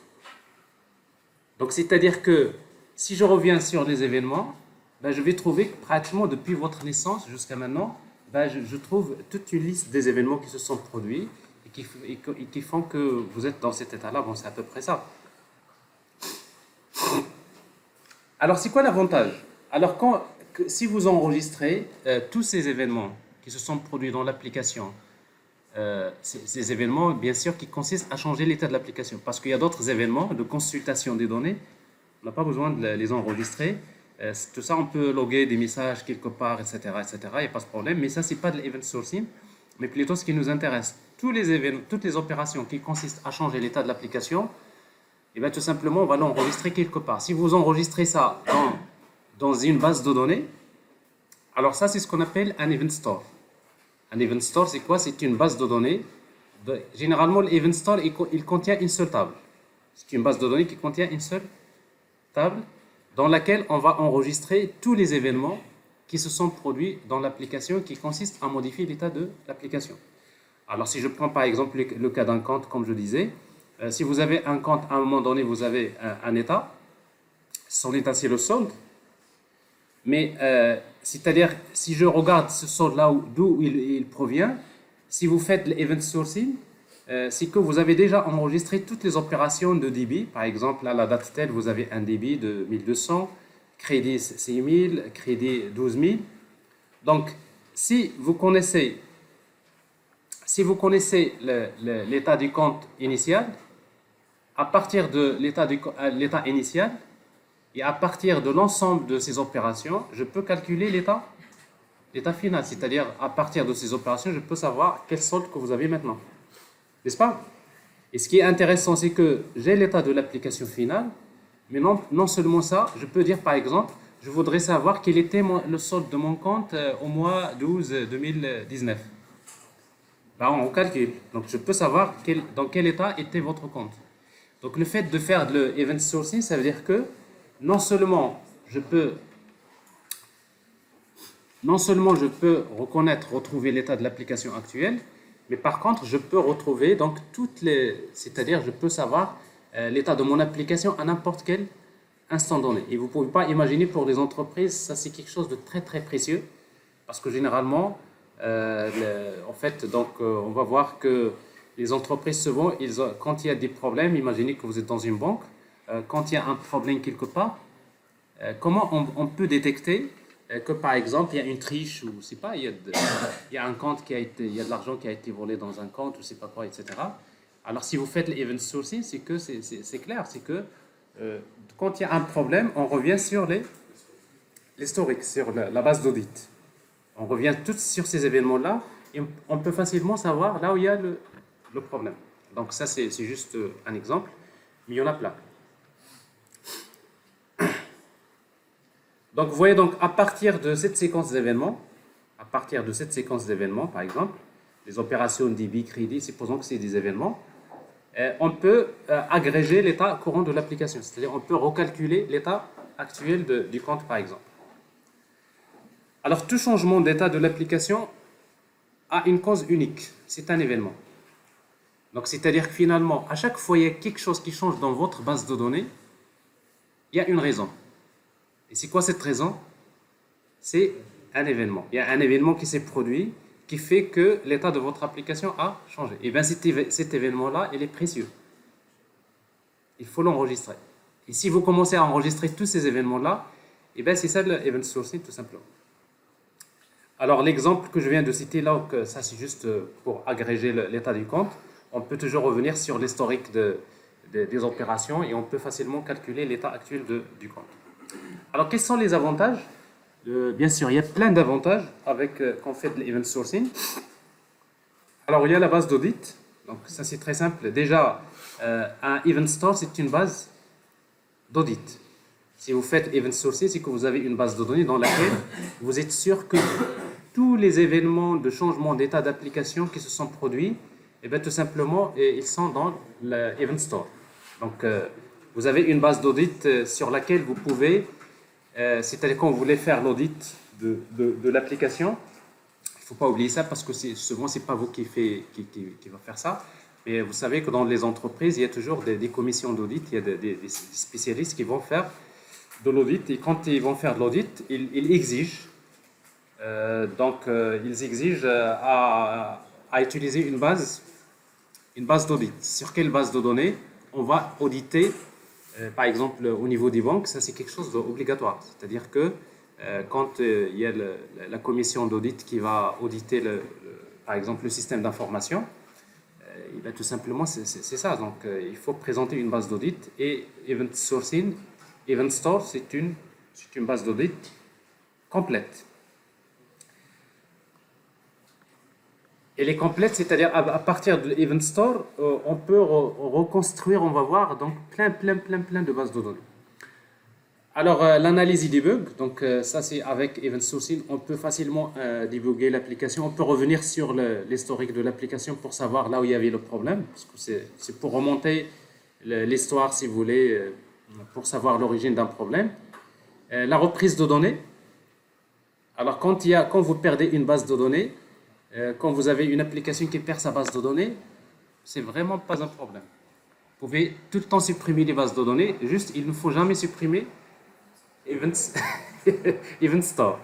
Donc, c'est-à-dire que si je reviens sur les événements, ben, je vais trouver que pratiquement depuis votre naissance jusqu'à maintenant, ben, je trouve toute une liste des événements qui se sont produits et qui font que vous êtes dans cet état-là. Bon, c'est à peu près ça. Alors, c'est quoi l'avantage? Alors, si vous enregistrez tous ces événements qui se sont produits dans l'application, ces événements, bien sûr, qui consistent à changer l'état de l'application. Parce qu'il y a d'autres événements de consultation des données, on n'a pas besoin de les enregistrer. Tout ça, on peut loguer des messages quelque part, etc., etc. Il n'y a pas de problème. Mais ça, ce n'est pas de l'event sourcing, mais plutôt ce qui nous intéresse. Toutes les opérations qui consistent à changer l'état de l'application, et bien, tout simplement, on va l'enregistrer quelque part. Si vous enregistrez ça dans une base de données, alors ça, c'est ce qu'on appelle un event store. Un event store, c'est quoi? C'est une base de données. Généralement, l'event store, il contient une seule table. C'est une base de données qui contient une seule table dans laquelle on va enregistrer tous les événements qui se sont produits dans l'application qui consistent à modifier l'état de l'application. Alors, si je prends par exemple le cas d'un compte, comme je disais, si vous avez un compte, à un moment donné, vous avez un état, son état c'est le solde, mais c'est-à-dire, si je regarde ce solde-là d'où il provient, si vous faites l'event sourcing, c'est que vous avez déjà enregistré toutes les opérations de débit. Par exemple, à la date telle, vous avez un débit de 1200, crédit 6000, crédit 12000. Donc, si vous connaissez l'état du compte initial, à partir de l'état initial, et à partir de l'ensemble de ces opérations, je peux calculer l'état final. C'est-à-dire, à partir de ces opérations, je peux savoir quel solde que vous avez maintenant. N'est-ce pas? Et ce qui est intéressant, c'est que j'ai l'état de l'application finale, mais non seulement ça, je peux dire par exemple, je voudrais savoir quel était le solde de mon compte au mois 12 2019. Ben, on calcule. Donc, je peux savoir dans quel état était votre compte. Donc, le fait de faire le event sourcing, ça veut dire que non seulement je peux retrouver l'état de l'application actuelle, mais par contre, je peux retrouver donc c'est-à-dire je peux savoir l'état de mon application à n'importe quel instant donné. Et vous ne pouvez pas imaginer pour les entreprises, ça c'est quelque chose de très très précieux, parce que généralement, en fait, donc on va voir que les entreprises souvent, quand il y a des problèmes, imaginez que vous êtes dans une banque, quand il y a un problème quelque part, comment on peut détecter que par exemple il y a une triche ou c'est pas, il y a un compte il y a de l'argent qui a été volé dans un compte ou c'est pas quoi, etc. Alors si vous faites l'event sourcing, c'est que c'est clair, c'est que quand il y a un problème, on revient sur l'historique, sur la base d'audit. On revient tous sur ces événements-là et on peut facilement savoir là où il y a le problème. Donc ça c'est juste un exemple, mais il y en a plein. Donc, vous voyez, donc, à partir de cette séquence d'événements, par exemple, les opérations débit, crédit, supposons que c'est des événements, on peut agréger l'état courant de l'application. C'est-à-dire, on peut recalculer l'état actuel du compte, par exemple. Alors, tout changement d'état de l'application a une cause unique. C'est un événement. Donc, c'est-à-dire que finalement, à chaque fois, il y a quelque chose qui change dans votre base de données, il y a une raison. Et c'est quoi cette raison? C'est un événement. Il y a un événement qui s'est produit qui fait que l'état de votre application a changé. Et bien cet événement-là, il est précieux. Il faut l'enregistrer. Et si vous commencez à enregistrer tous ces événements-là, et bien c'est ça l'event sourcing tout simplement. Alors l'exemple que je viens de citer là, ça c'est juste pour agréger l'état du compte, on peut toujours revenir sur l'historique des opérations et on peut facilement calculer l'état actuel du compte. Alors, quels sont les avantages? Bien sûr, il y a plein d'avantages avec quand on fait de l'event sourcing. Alors, il y a la base d'audit. Donc, ça, c'est très simple. Déjà, un event store, c'est une base d'audit. Si vous faites event sourcing, c'est que vous avez une base de données dans laquelle vous êtes sûr que tous les événements de changement d'état d'application qui se sont produits, et bien, tout simplement, ils sont dans l'event store. Donc, vous avez une base d'audit sur laquelle vous pouvez, c'est-à-dire quand vous voulez faire l'audit de l'application, il ne faut pas oublier ça parce que souvent, ce n'est pas vous qui va faire ça. Mais vous savez que dans les entreprises, il y a toujours des commissions d'audit, il y a des spécialistes qui vont faire de l'audit. Et quand ils vont faire de l'audit, ils exigent, ils exigent à utiliser une base d'audit. Sur quelle base de données on va auditer, par exemple, au niveau des banques, ça c'est quelque chose d'obligatoire. C'est-à-dire que quand il y a la commission d'audit qui va auditer, par exemple, le système d'information, tout simplement, c'est ça. Donc, il faut présenter une base d'audit et Event Sourcing, Event Store, c'est une base d'audit complète. Elle est complète, c'est-à-dire à partir de Event Store, on peut reconstruire, on va voir, donc plein de bases de données. Alors, l'analyse et debug, donc ça c'est avec Event Sourcing, on peut facilement débugger l'application, on peut revenir sur l'historique de l'application pour savoir là où il y avait le problème, parce que c'est pour remonter l'histoire, si vous voulez, pour savoir l'origine d'un problème. La reprise de données, alors quand vous perdez une base de données, quand vous avez une application qui perd sa base de données, c'est vraiment pas un problème. Vous pouvez tout le temps supprimer les bases de données, juste il ne faut jamais supprimer Event Store.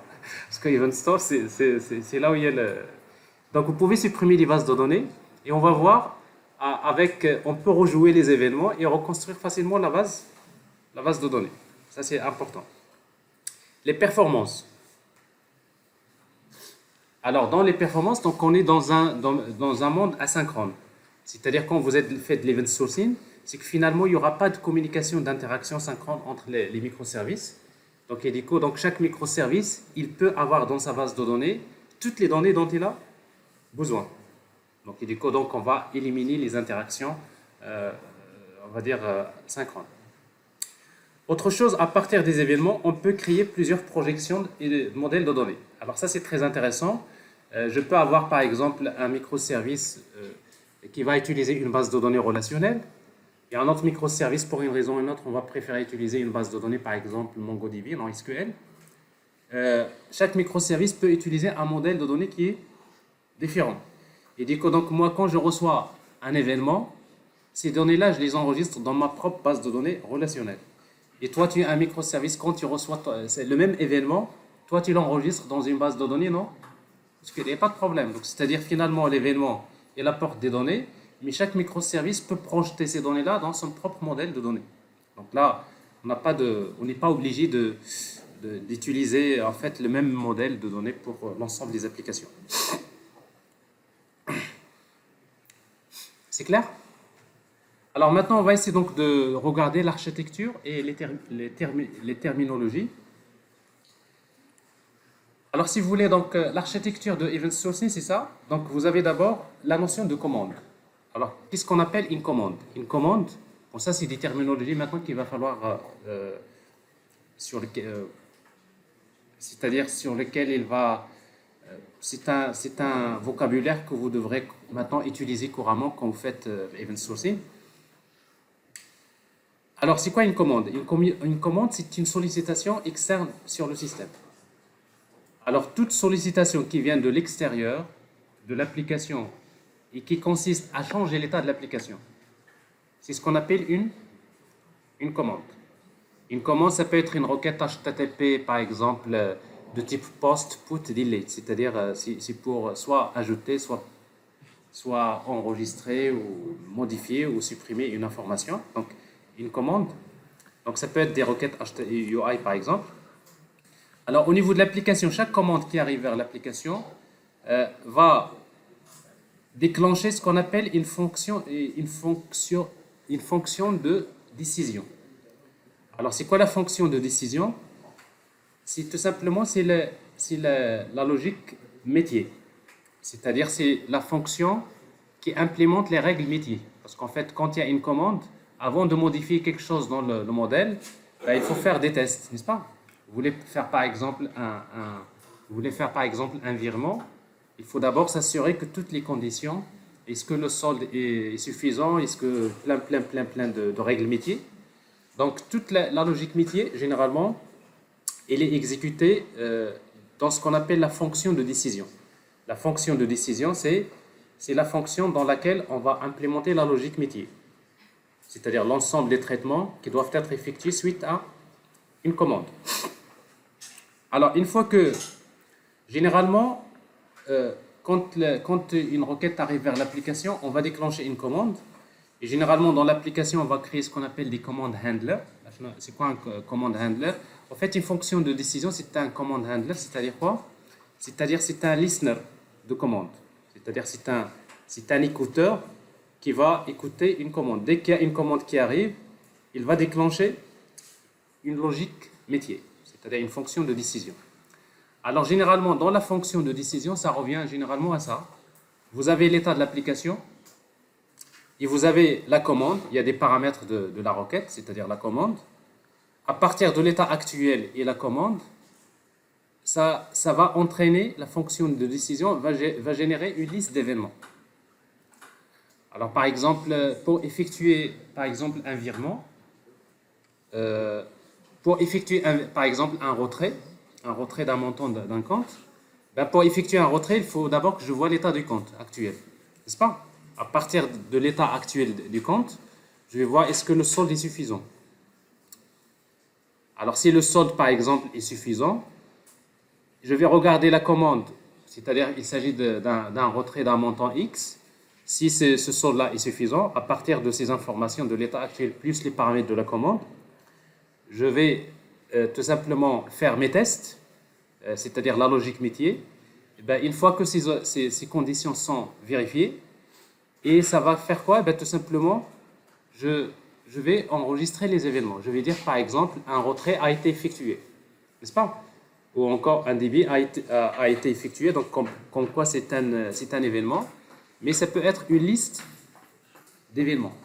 Parce que Event Store, c'est là où il y a le... Donc vous pouvez supprimer les bases de données et on va voir, on peut rejouer les événements et reconstruire facilement la base de données. Ça c'est important. Les performances. Alors dans les performances, donc on est dans un monde asynchrone. C'est-à-dire quand vous faites de l'event sourcing, c'est que finalement il n'y aura pas de communication, d'interaction synchrone entre les microservices. Donc chaque microservice, il peut avoir dans sa base de données toutes les données dont il a besoin. Donc on va éliminer les interactions, on va dire, synchrones. Autre chose, à partir des événements, on peut créer plusieurs projections et modèles de données. Alors ça, c'est très intéressant. Je peux avoir, par exemple, un microservice qui va utiliser une base de données relationnelle. Et un autre microservice, pour une raison ou une autre, on va préférer utiliser une base de données, par exemple MongoDB en SQL. Chaque microservice peut utiliser un modèle de données qui est différent. Et donc moi, quand je reçois un événement, ces données-là, je les enregistre dans ma propre base de données relationnelle. Et toi, tu as un microservice, quand tu reçois le même événement, toi, tu l'enregistres dans une base de données, non? Parce qu'il n'y a pas de problème. Donc, c'est-à-dire, finalement, l'événement, il apporte des données, mais chaque microservice peut projeter ces données-là dans son propre modèle de données. Donc là, on n'est pas obligé d'utiliser en fait le même modèle de données pour l'ensemble des applications. C'est clair? Alors maintenant, on va essayer donc de regarder l'architecture et les terminologies. Alors si vous voulez, donc l'architecture de Event Sourcing, c'est ça. Donc vous avez d'abord la notion de commande. Alors, qu'est-ce qu'on appelle une commande? Une commande, bon, ça c'est des terminologies maintenant qu'il va falloir, c'est-à-dire sur lesquelles il va, c'est un vocabulaire que vous devrez maintenant utiliser couramment quand vous faites Event Sourcing. Alors, c'est quoi une commande? Une commande, c'est une sollicitation externe sur le système. Alors, toute sollicitation qui vient de l'extérieur, de l'application, et qui consiste à changer l'état de l'application, c'est ce qu'on appelle une commande. Une commande, ça peut être une requête HTTP, par exemple, de type post, put, delete, c'est-à-dire c'est pour soit ajouter, soit enregistrer, ou modifier, ou supprimer une information. Donc, une commande. Donc, ça peut être des requêtes HTTP par exemple. Alors, au niveau de l'application, chaque commande qui arrive vers l'application va déclencher ce qu'on appelle une fonction de décision. Alors, c'est quoi la fonction de décision? C'est tout simplement la logique métier. C'est-à-dire, c'est la fonction qui implémente les règles métier. Parce qu'en fait, quand il y a une commande, avant de modifier quelque chose dans le modèle, il faut faire des tests, n'est-ce pas? Vous voulez faire par exemple un virement, il faut d'abord s'assurer que toutes les conditions Est-ce que le solde est suffisant? Est-ce que plein de règles métiers? Donc, toute la logique métier, généralement, elle est exécutée dans ce qu'on appelle la fonction de décision. La fonction de décision, c'est la fonction dans laquelle on va implémenter la logique métier. C'est-à-dire l'ensemble des traitements qui doivent être effectués suite à une commande. Alors, une fois que, généralement, quand une requête arrive vers l'application, on va déclencher une commande. Et généralement, dans l'application, on va créer ce qu'on appelle des commandes handler. C'est quoi un command handler? En fait, une fonction de décision, c'est un command handler, c'est-à-dire quoi? C'est-à-dire c'est un listener de commandes. C'est-à-dire c'est un écouteur qui va écouter une commande. Dès qu'il y a une commande qui arrive, il va déclencher une logique métier, c'est-à-dire une fonction de décision. Alors, généralement, dans la fonction de décision, ça revient généralement à ça. Vous avez l'état de l'application et vous avez la commande. Il y a des paramètres de la requête, c'est-à-dire la commande. À partir de l'état actuel et la commande, ça va entraîner, la fonction de décision va générer une liste d'événements. Alors, par exemple, pour effectuer un virement, pour effectuer par exemple un retrait d'un montant d'un compte, pour effectuer un retrait, il faut d'abord que je vois l'état du compte actuel, n'est-ce pas? À partir de l'état actuel du compte, je vais voir est-ce que le solde est suffisant. Alors, si le solde, par exemple, est suffisant, je vais regarder la commande, c'est-à-dire il s'agit d'un retrait d'un montant X. Si ce solde-là est suffisant, à partir de ces informations de l'état actuel plus les paramètres de la commande, je vais tout simplement faire mes tests, c'est-à-dire la logique métier. Et une fois que ces conditions sont vérifiées, et ça va faire quoi? Tout simplement, je vais enregistrer les événements. Je vais dire par exemple, un retrait a été effectué, n'est-ce pas? Ou encore un débit a été effectué, donc comme quoi c'est un événement, mais ça peut être une liste d'événements.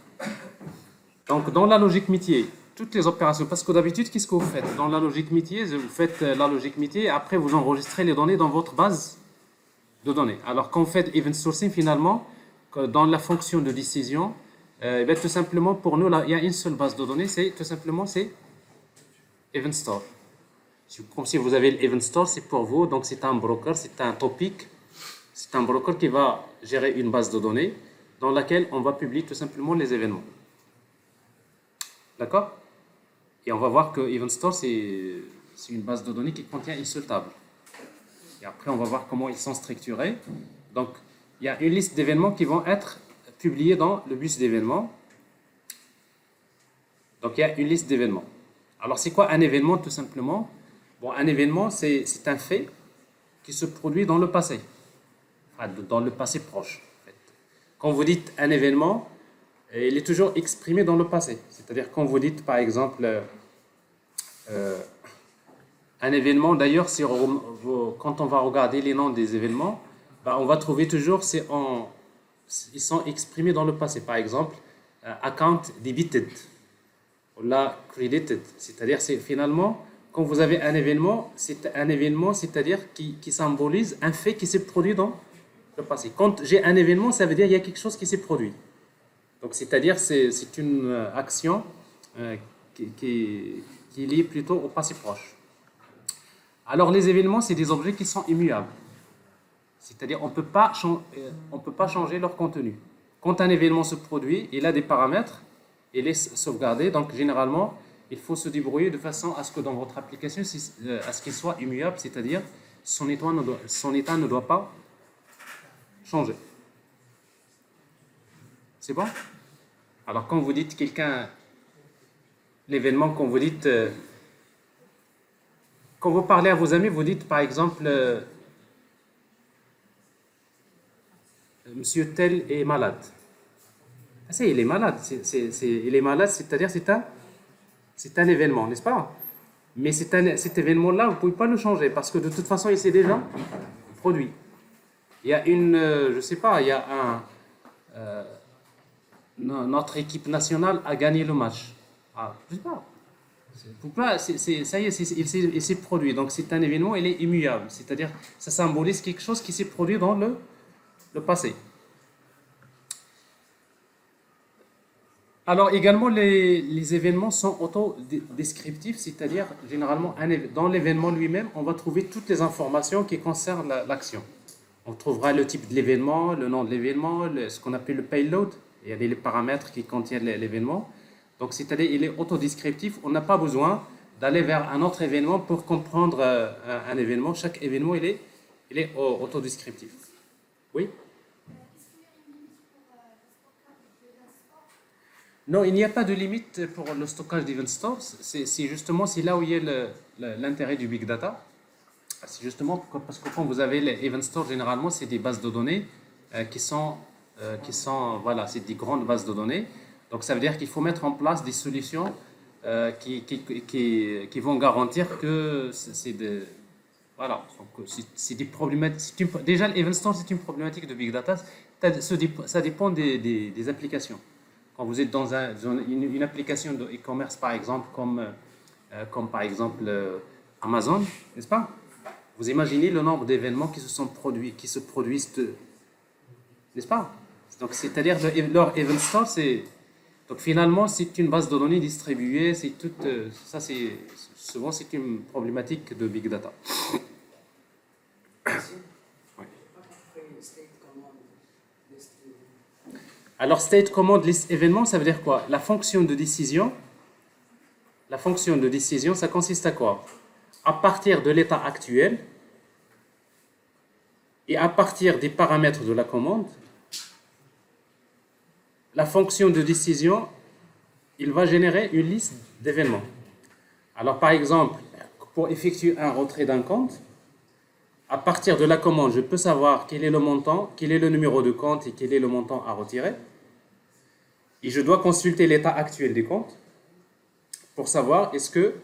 Donc dans la logique métier, toutes les opérations, parce que d'habitude, qu'est-ce que vous faites? Dans la logique métier, vous faites la logique métier et après vous enregistrez les données dans votre base de données. Alors quand vous faites event sourcing, finalement, dans la fonction de décision, tout simplement pour nous, là, il y a une seule base de données, c'est event store. Comme si vous avez l'event store, c'est pour vous, donc c'est un broker, c'est un topic, c'est un broker qui va gérer une base de données dans laquelle on va publier tout simplement les événements. D'accord? Et on va voir que Event Store, c'est une base de données qui contient une seule table. Et après, on va voir comment ils sont structurés. Donc, il y a une liste d'événements qui vont être publiés dans le bus d'événements. Donc, il y a une liste d'événements. Alors, c'est quoi un événement, tout simplement? Bon, un événement, c'est un fait qui se produit dans le passé. Enfin, dans le passé proche. En fait. Quand vous dites un événement, il est toujours exprimé dans le passé. C'est-à-dire quand vous dites, par exemple, un événement, d'ailleurs, quand on va regarder les noms des événements, on va trouver toujours, ils sont exprimés dans le passé. Par exemple, account debited, ou là, credited. C'est-à-dire, c'est finalement, quand vous avez un événement, c'est un événement, c'est-à-dire qui symbolise un fait qui s'est produit dans le passé. Quand j'ai un événement, ça veut dire qu'il y a quelque chose qui s'est produit. Donc, c'est-à-dire c'est une action qui est liée plutôt au passé proche. Alors, les événements, c'est des objets qui sont immuables. C'est-à-dire on ne peut pas changer leur contenu. Quand un événement se produit, il a des paramètres, il est sauvegardé. Donc, généralement, il faut se débrouiller de façon à ce que dans votre application, à ce qu'il soit immuable, c'est-à-dire son état ne doit pas changer. C'est bon? Alors, quand vous dites l'événement, quand vous dites, quand vous parlez à vos amis, vous dites par exemple, Monsieur tel est malade. Il est malade. Il est malade, c'est-à-dire c'est un événement, n'est-ce pas? Mais cet événement-là, vous ne pouvez pas le changer parce que de toute façon, il s'est déjà produit. Il y a je ne sais pas, il y a notre équipe nationale a gagné le match. Je ne sais pas. Ça y est, il s'est produit. Donc c'est un événement, il est immuable. C'est-à-dire ça symbolise quelque chose qui s'est produit dans le passé. Alors également, les événements sont autodescriptifs, c'est-à-dire généralement dans l'événement lui-même, on va trouver toutes les informations qui concernent l'action. On trouvera le type de l'événement, le nom de l'événement, ce qu'on appelle le payload, il y a les paramètres qui contiennent l'événement. Donc c'est-à-dire il est autodescriptif, on n'a pas besoin d'aller vers un autre événement pour comprendre un événement. Chaque événement, il est autodescriptif. Oui? Non, il n'y a pas de limite pour le stockage d'event stores. C'est là où il y a l'intérêt du big data. C'est justement parce que quand vous avez les event stores, généralement, c'est des bases de données voilà, c'est des grandes bases de données. Donc, ça veut dire qu'il faut mettre en place des solutions qui vont garantir que voilà, c'est des problématiques. Déjà, l'event store, c'est une problématique de big data. Ça dépend des applications. Quand vous êtes dans une application de e-commerce, par exemple, comme par exemple Amazon, n'est-ce pas? Vous imaginez le nombre d'événements qui se produisent, n'est-ce pas? Donc, c'est-à-dire leur event store, donc finalement, c'est une base de données distribuée, c'est tout, ça souvent c'est une problématique de big data. Ouais. Alors, state command list événement, ça veut dire quoi? La fonction de décision, ça consiste à quoi? À partir de l'état actuel et à partir des paramètres de la commande, la fonction de décision, il va générer une liste d'événements. Alors, par exemple, pour effectuer un retrait d'un compte, à partir de la commande, je peux savoir quel est le montant, quel est le numéro de compte et quel est le montant à retirer. Et je dois consulter l'état actuel des comptes pour savoir est-ce que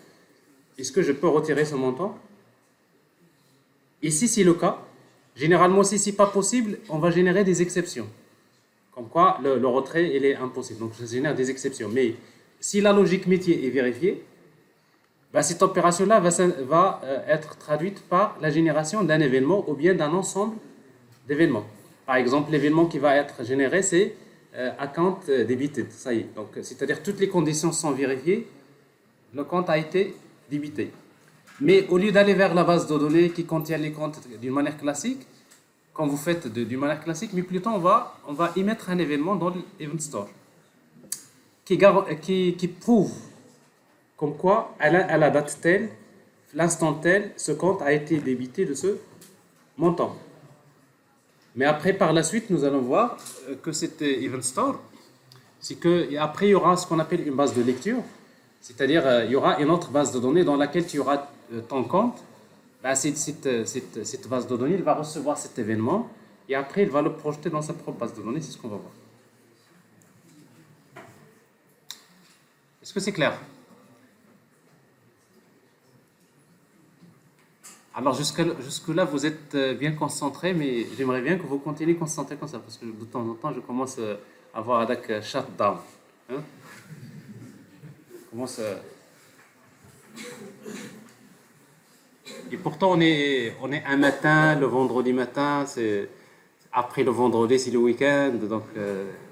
je peux retirer ce montant. Et si c'est le cas, généralement, si ce n'est pas possible, on va générer des exceptions. Comme quoi, le retrait, il est impossible. Donc, je génère des exceptions. Mais si la logique métier est vérifiée, ben, cette opération-là va être traduite par la génération d'un événement ou bien d'un ensemble d'événements. Par exemple, l'événement qui va être généré, c'est account debited. Ça y est. Donc, c'est-à-dire toutes les conditions sont vérifiées, le compte a été débité. Mais au lieu d'aller vers la base de données qui contient les comptes d'une manière classique, quand vous faites d'une manière classique, mais plutôt on va émettre un événement dans l'event store qui prouve comme quoi à la date telle, l'instant tel, ce compte a été débité de ce montant. Mais après, par la suite, nous allons voir que cet event store, c'est qu'après il y aura ce qu'on appelle une base de lecture, c'est-à-dire il y aura une autre base de données dans laquelle tu auras ton compte. Ben, cette base de données, il va recevoir cet événement et après il va le projeter dans sa propre base de données, c'est ce qu'on va voir. Est-ce que c'est clair? Alors jusque-là, vous êtes bien concentrés, mais j'aimerais bien que vous continuiez concentrés comme ça, parce que de temps en temps, je commence à avoir avec shutdown. Hein? Je commence à... Et pourtant, on est un matin, le vendredi matin, après le vendredi, c'est le week-end, donc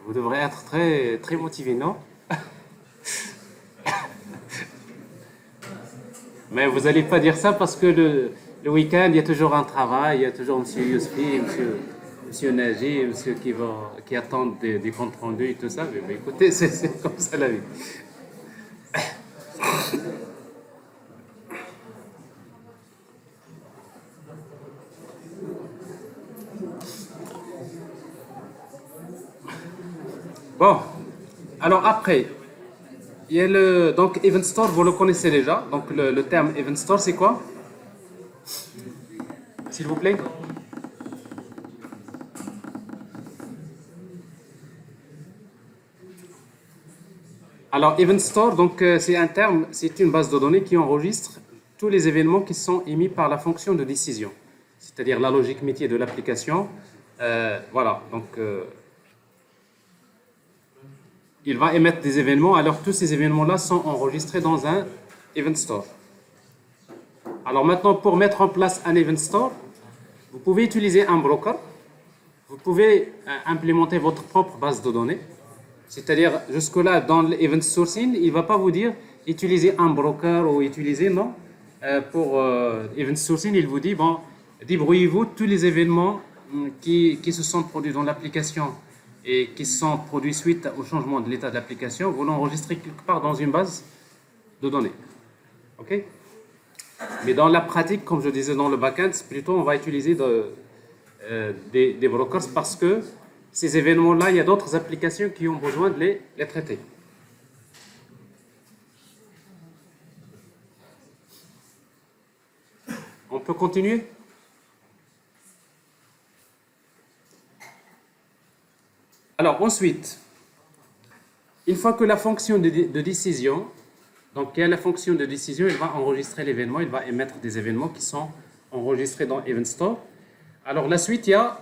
vous devrez être très, très motivé, non? Mais vous n'allez pas dire ça parce que le week-end, il y a toujours un travail, il y a toujours M. Yousfi, M. Naji, monsieur qui attendent des comptes rendus et tout ça. Mais écoutez, c'est comme ça la vie. Bon, alors après, il y a donc Event Store, vous le connaissez déjà. Donc le terme Event Store, c'est quoi? S'il vous plaît. Alors Event Store, donc c'est un terme, c'est une base de données qui enregistre tous les événements qui sont émis par la fonction de décision, c'est-à-dire la logique métier de l'application. Voilà, donc il va émettre des événements, alors tous ces événements-là sont enregistrés dans un Event Store. Alors maintenant, pour mettre en place un Event Store, vous pouvez utiliser un broker, vous pouvez implémenter votre propre base de données, C'est-à-dire, jusque-là, dans l'event sourcing, il ne va pas vous dire utiliser un broker ou utiliser, non. Pour event sourcing, il vous dit, bon, débrouillez-vous, tous les événements qui se sont produits dans l'application et qui sont produits suite au changement de l'état de l'application, vous l'enregistrez quelque part dans une base de données. OK? Mais dans la pratique, comme je disais dans le backend, plutôt on va utiliser des brokers parce que ces événements-là, il y a d'autres applications qui ont besoin de les traiter. On peut continuer? Alors ensuite, une fois que la fonction de décision, donc il y a la fonction de décision, il va enregistrer l'événement, il va émettre des événements qui sont enregistrés dans Event Store. Alors la suite, il y a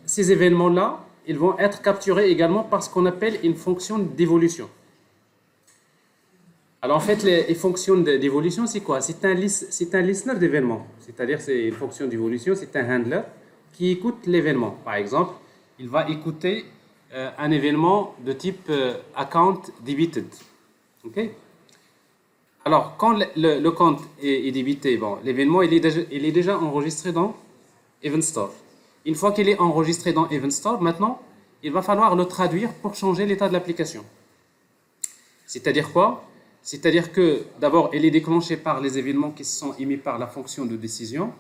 ces événements-là, ils vont être capturés également par ce qu'on appelle une fonction d'évolution. Alors en fait, les fonctions d'évolution, c'est quoi? C'est un listener d'événements. C'est-à-dire, c'est une fonction d'évolution, c'est un handler qui écoute l'événement. Par exemple, il va écouter un événement de type account debited. OK? Alors, quand le compte est débité, bon, l'événement il est déjà enregistré dans Event Store. Une fois qu'il est enregistré dans Event Store, maintenant, il va falloir le traduire pour changer l'état de l'application. C'est-à-dire quoi? C'est-à-dire que d'abord, elle est déclenchée par les événements qui sont émis par la fonction de décision.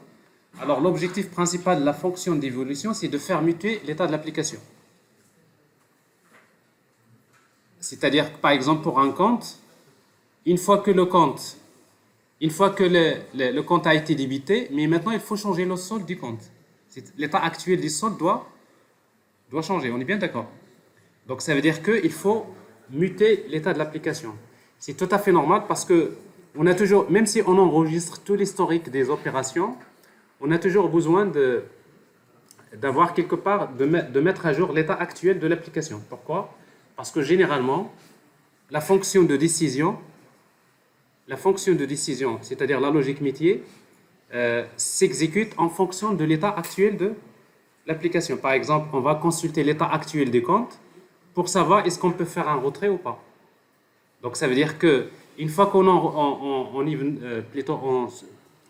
Alors, l'objectif principal de la fonction d'évolution, c'est de faire muter l'état de l'application. C'est-à-dire, par exemple, pour un compte, une fois que le compte a été débité, mais maintenant, il faut changer le solde du compte. L'état actuel du solde doit changer, on est bien d'accord? Donc, ça veut dire qu'il faut muter l'état de l'application. C'est tout à fait normal parce que on a toujours, même si on enregistre tout l'historique des opérations, on a toujours besoin d'avoir quelque part, de mettre à jour l'état actuel de l'application. Pourquoi? Parce que généralement, la fonction de décision, c'est-à-dire la logique métier, s'exécute en fonction de l'état actuel de l'application. Par exemple, on va consulter l'état actuel des comptes pour savoir est-ce qu'on peut faire un retrait ou pas. Donc ça veut dire que une fois qu'on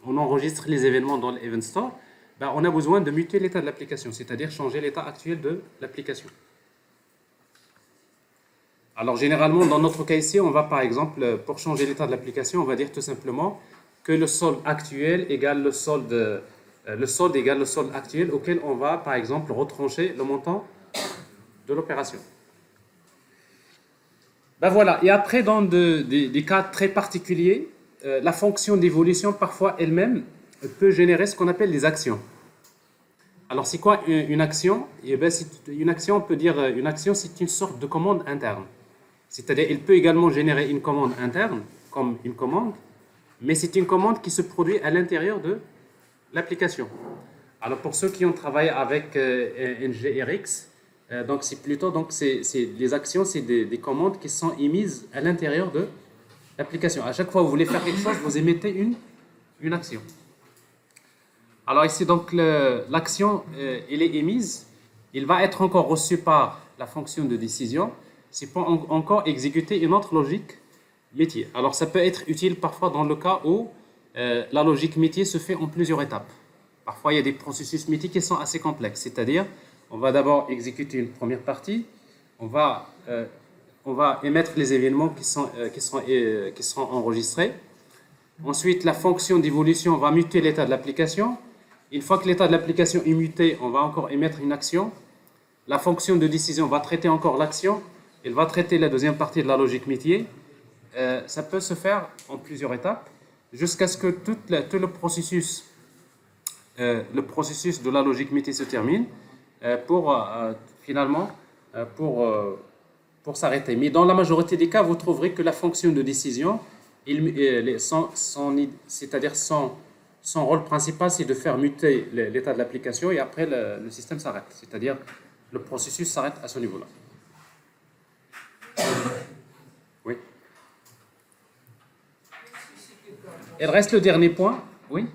enregistre les événements dans l'Event Store, ben, on a besoin de muter l'état de l'application, c'est-à-dire changer l'état actuel de l'application. Alors généralement, dans notre cas ici, on va par exemple, pour changer l'état de l'application, on va dire tout simplement que le solde actuel égale le solde égale le solde actuel auquel on va par exemple retrancher le montant de l'opération. Ben voilà, et après dans des cas très particuliers, la fonction d'évolution parfois elle-même peut générer ce qu'on appelle des actions. Alors c'est quoi une action? Eh ben, une action, on peut dire une action, c'est une sorte de commande interne. C'est-à-dire, il peut également générer une commande interne, comme une commande, mais c'est une commande qui se produit à l'intérieur de l'application. Alors, pour ceux qui ont travaillé avec NGRX, donc c'est plutôt, donc les actions, c'est des commandes qui sont émises à l'intérieur de l'application. À chaque fois que vous voulez faire quelque chose, vous émettez une action. Alors ici, donc, l'action, elle est émise, il va être encore reçu par la fonction de décision, c'est pour encore exécuter une autre logique métier. Alors ça peut être utile parfois dans le cas où la logique métier se fait en plusieurs étapes. Parfois il y a des processus métiers qui sont assez complexes, c'est-à-dire on va d'abord exécuter une première partie, on va émettre les événements qui seront enregistrés. Ensuite la fonction d'évolution va muter l'état de l'application. Une fois que l'état de l'application est muté, on va encore émettre une action. La fonction de décision va traiter encore l'action. Il va traiter la deuxième partie de la logique métier. Ça peut se faire en plusieurs étapes jusqu'à ce que tout le processus de la logique métier se termine finalement pour s'arrêter. Mais dans la majorité des cas, vous trouverez que la fonction de décision, c'est-à-dire son rôle principal, c'est de faire muter l'état de l'application et après le système s'arrête. C'est-à-dire le processus s'arrête à ce niveau-là. Oui. Il reste le dernier point. Oui.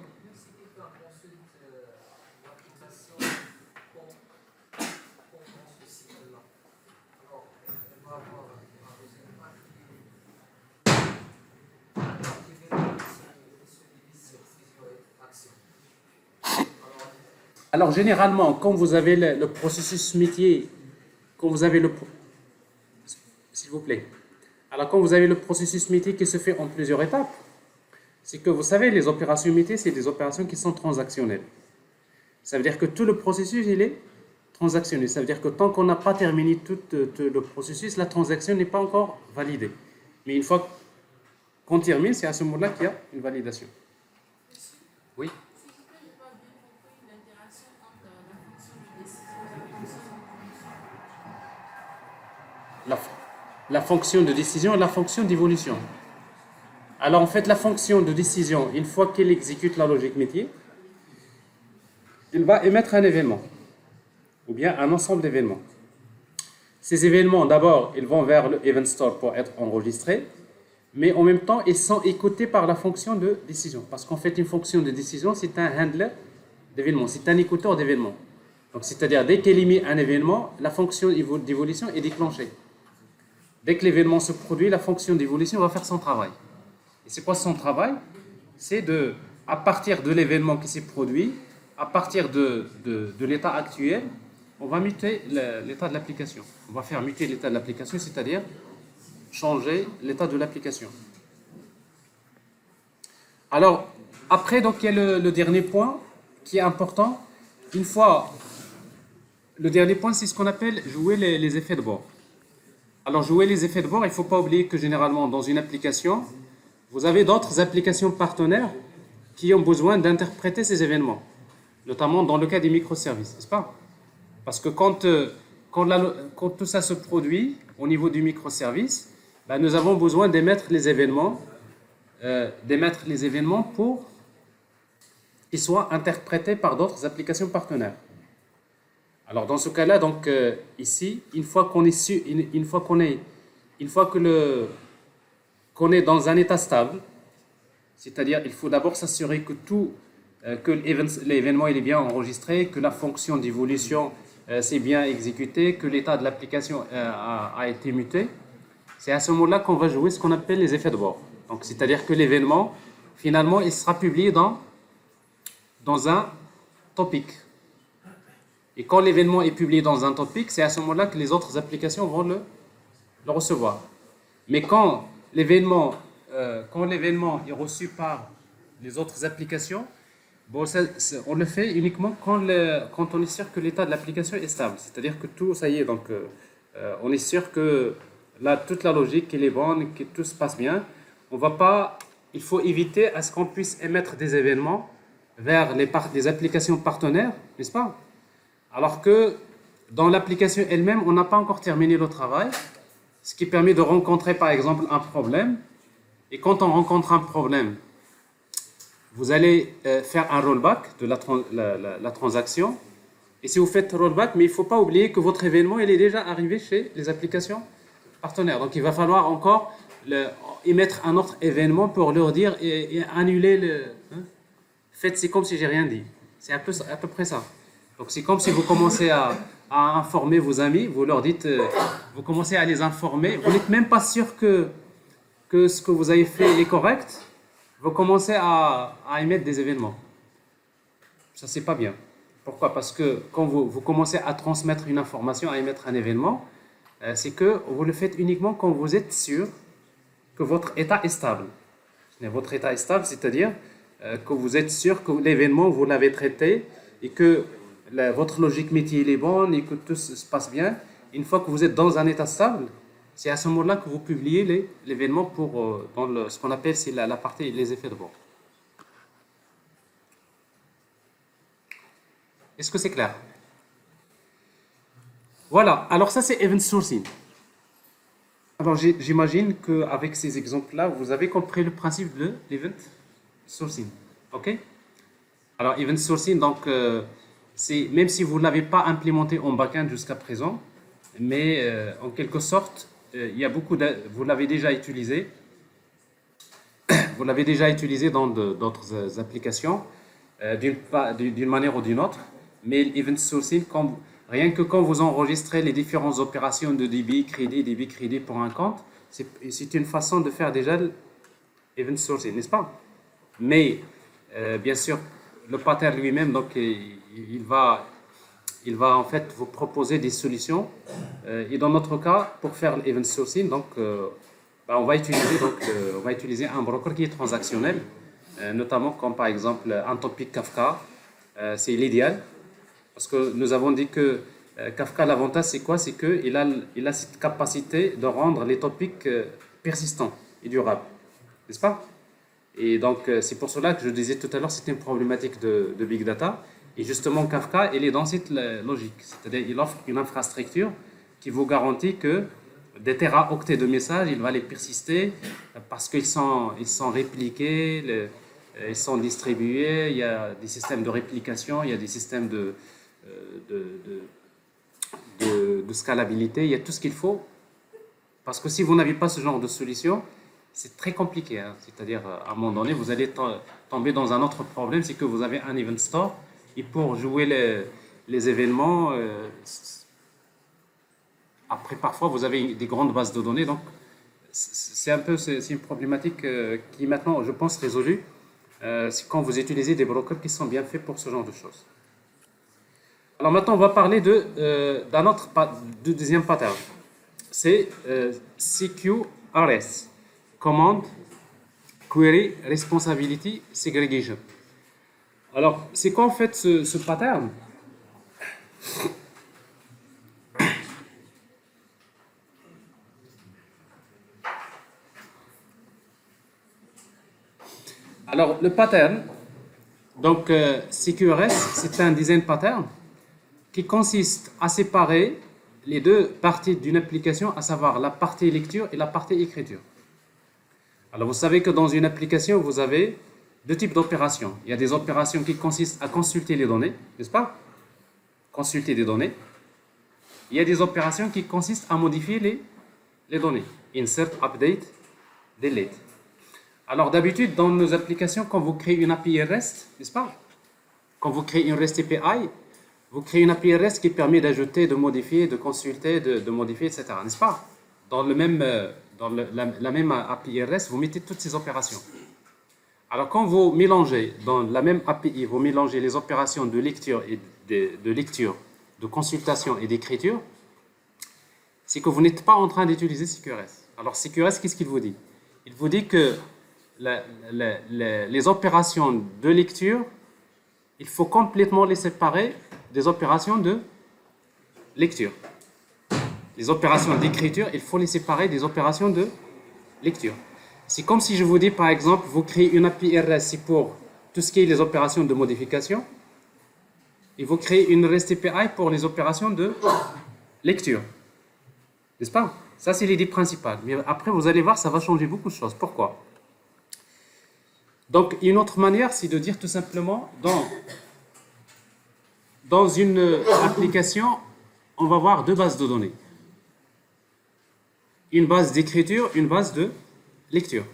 Alors, généralement, quand vous avez le processus métier, quand vous avez s'il vous plaît. Alors, quand vous avez le processus métier qui se fait en plusieurs étapes, c'est que vous savez, les opérations métier, c'est des opérations qui sont transactionnelles. Ça veut dire que tout le processus, il est transactionnel. Ça veut dire que tant qu'on n'a pas terminé tout le processus, la transaction n'est pas encore validée. Mais une fois qu'on termine, c'est à ce moment-là qu'il y a une validation. Oui. La fonction de décision et la fonction d'évolution. Alors en fait, la fonction de décision, une fois qu'elle exécute la logique métier, il va émettre un événement, ou bien un ensemble d'événements. Ces événements, d'abord, ils vont vers le event store pour être enregistrés, mais en même temps, ils sont écoutés par la fonction de décision. Parce qu'en fait, une fonction de décision, c'est un handler d'événements, c'est un écouteur d'événements. Donc, c'est-à-dire, dès qu'elle émet un événement, la fonction d'évolution est déclenchée. Dès que l'événement se produit, la fonction d'évolution va faire son travail. Et c'est quoi son travail? C'est à partir de l'événement qui s'est produit, à partir de l'état actuel, on va muter l'état de l'application. On va faire muter l'état de l'application, c'est-à-dire changer l'état de l'application. Alors, après, donc, il y a le dernier point qui est important. Une fois, le dernier point, c'est ce qu'on appelle jouer les effets de bord. Alors, jouer les effets de bord, il ne faut pas oublier que généralement, dans une application, vous avez d'autres applications partenaires qui ont besoin d'interpréter ces événements, notamment dans le cas des microservices, n'est-ce pas? Parce que quand tout ça se produit au niveau du microservice, ben, nous avons besoin d'émettre les événements pour qu'ils soient interprétés par d'autres applications partenaires. Alors dans ce cas-là, donc ici, une fois qu'on est dans un état stable, c'est-à-dire il faut d'abord s'assurer que l'événement est bien enregistré, que la fonction d'évolution s'est bien exécutée, que l'état de l'application a été muté. C'est à ce moment-là qu'on va jouer ce qu'on appelle les effets de bord. Donc, c'est-à-dire que l'événement, finalement, il sera publié dans un topic. Et quand l'événement est publié dans un topic, c'est à ce moment-là que les autres applications vont le recevoir. Mais quand l'événement est reçu par les autres applications, bon, on le fait uniquement quand on est sûr que l'état de l'application est stable. C'est-à-dire que tout, ça y est, donc on est sûr que là, toute la logique elle est bonne, que tout se passe bien. Il faut éviter à ce qu'on puisse émettre des événements vers les applications partenaires, n'est-ce pas? Alors que dans l'application elle-même, on n'a pas encore terminé le travail, ce qui permet de rencontrer par exemple un problème. Et quand on rencontre un problème, vous allez faire un rollback de la transaction. Et si vous faites rollback, mais il ne faut pas oublier que votre événement il est déjà arrivé chez les applications partenaires. Donc il va falloir encore émettre un autre événement pour leur dire et annuler Faites, c'est comme si j'ai rien dit. C'est à peu près ça. Donc c'est comme si vous commencez à informer vos amis, vous leur dites, vous commencez à les informer, vous n'êtes même pas sûr que ce que vous avez fait est correct, vous commencez à émettre des événements. Ça, c'est pas bien. Pourquoi? Parce que quand vous commencez à transmettre une information, à émettre un événement, c'est que vous le faites uniquement quand vous êtes sûr que votre état est stable. Votre état est stable, c'est-à-dire que vous êtes sûr que l'événement, vous l'avez traité et que votre logique métier est bonne et que tout se passe bien. Une fois que vous êtes dans un état stable, c'est à ce moment-là que vous publiez l'événement dans ce qu'on appelle c'est la partie les effets de bord. Est-ce que c'est clair? Voilà, alors ça c'est event sourcing. Alors j'imagine qu'avec ces exemples-là, vous avez compris le principe de l'event sourcing. Ok? Alors event sourcing, donc même si vous ne l'avez pas implémenté en backend jusqu'à présent, mais en quelque sorte, il y a vous l'avez déjà utilisé. Vous l'avez déjà utilisé dans d'autres applications, d'une manière ou d'une autre. Mais l'event sourcing, rien que quand vous enregistrez les différentes opérations de débit, crédit pour un compte, c'est une façon de faire déjà l'event sourcing, n'est-ce pas? Mais, bien sûr, le pattern lui-même, donc, il va en fait vous proposer des solutions. Et dans notre cas, pour faire l'event sourcing, donc, on va utiliser un broker qui est transactionnel, notamment comme par exemple un topic Kafka. C'est l'idéal parce que nous avons dit que Kafka, l'avantage c'est quoi? C'est qu'il a, il a cette capacité de rendre les topics persistants et durables, n'est-ce pas? Et donc, c'est pour cela que je disais tout à l'heure, c'est une problématique de Big Data. Et justement, Kafka, il est dans cette logique. C'est-à-dire, il offre une infrastructure qui vous garantit que des téraoctets de messages, il va les persister parce ils sont répliqués, ils sont distribués, il y a des systèmes de réplication, il y a des systèmes de scalabilité, il y a tout ce qu'il faut. Parce que si vous n'avez pas ce genre de solution, c'est très compliqué. Hein. C'est-à-dire, à un moment donné, vous allez tomber dans un autre problème, c'est que vous avez un event store et pour jouer les événements, après, parfois, vous avez des grandes bases de données. Donc, c'est une problématique qui est maintenant, je pense, résolue. C'est quand vous utilisez des brokers qui sont bien faits pour ce genre de choses. Alors maintenant, on va parler de deuxième pattern. C'est CQRS. Command Query Responsibility Segregation. Alors, c'est quoi en fait ce pattern? Alors, le pattern, donc CQRS, c'est un design pattern qui consiste à séparer les deux parties d'une application, à savoir la partie lecture et la partie écriture. Alors, vous savez que dans une application, vous avez deux types d'opérations. Il y a des opérations qui consistent à consulter les données, n'est-ce pas? Consulter des données. Il y a des opérations qui consistent à modifier les données. Insert, update, delete. Alors, d'habitude, dans nos applications, quand vous créez une API REST, n'est-ce pas? Quand vous créez une REST API, vous créez une API REST qui permet d'ajouter, de modifier, de consulter, de modifier, etc. N'est-ce pas? Dans la même API REST, vous mettez toutes ces opérations. Alors, quand vous mélangez dans la même API, vous mélangez les opérations de lecture, de consultation et d'écriture, c'est que vous n'êtes pas en train d'utiliser CQRS. Alors, CQRS, qu'est-ce qu'il vous dit? Il vous dit que les opérations de lecture, il faut complètement les séparer des opérations de lecture. Les opérations d'écriture, il faut les séparer des opérations de lecture. C'est comme si je vous dis, par exemple, vous créez une API REST pour tout ce qui est les opérations de modification, et vous créez une REST API pour les opérations de lecture. N'est-ce pas? Ça, c'est l'idée principale. Mais après, vous allez voir, ça va changer beaucoup de choses. Pourquoi? Donc, une autre manière, c'est de dire tout simplement, dans une application, on va voir deux bases de données. Une base d'écriture, une base de lecture.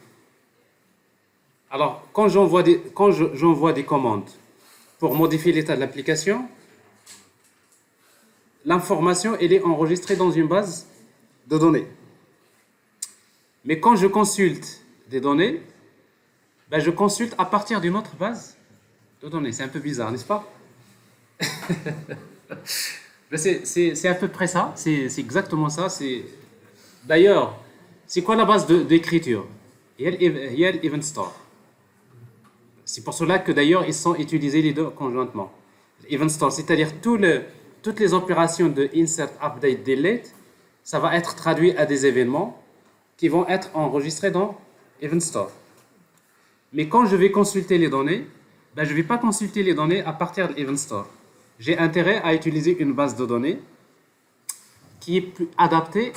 Alors, quand j'envoie des commandes pour modifier l'état de l'application, l'information, elle est enregistrée dans une base de données. Mais quand je consulte des données, ben je consulte à partir d'une autre base de données. C'est un peu bizarre, n'est-ce pas? C'est à peu près ça, c'est exactement ça. D'ailleurs, c'est quoi la base d'écriture? Il y a l'event store. C'est pour cela que d'ailleurs ils sont utilisés les deux conjointement. L'event store, c'est-à-dire toutes les opérations de insert, update, delete, ça va être traduit à des événements qui vont être enregistrés dans event store. Mais quand je vais consulter les données, ben je ne vais pas consulter les données à partir de l'event store. J'ai intérêt à utiliser une base de données qui est plus adaptée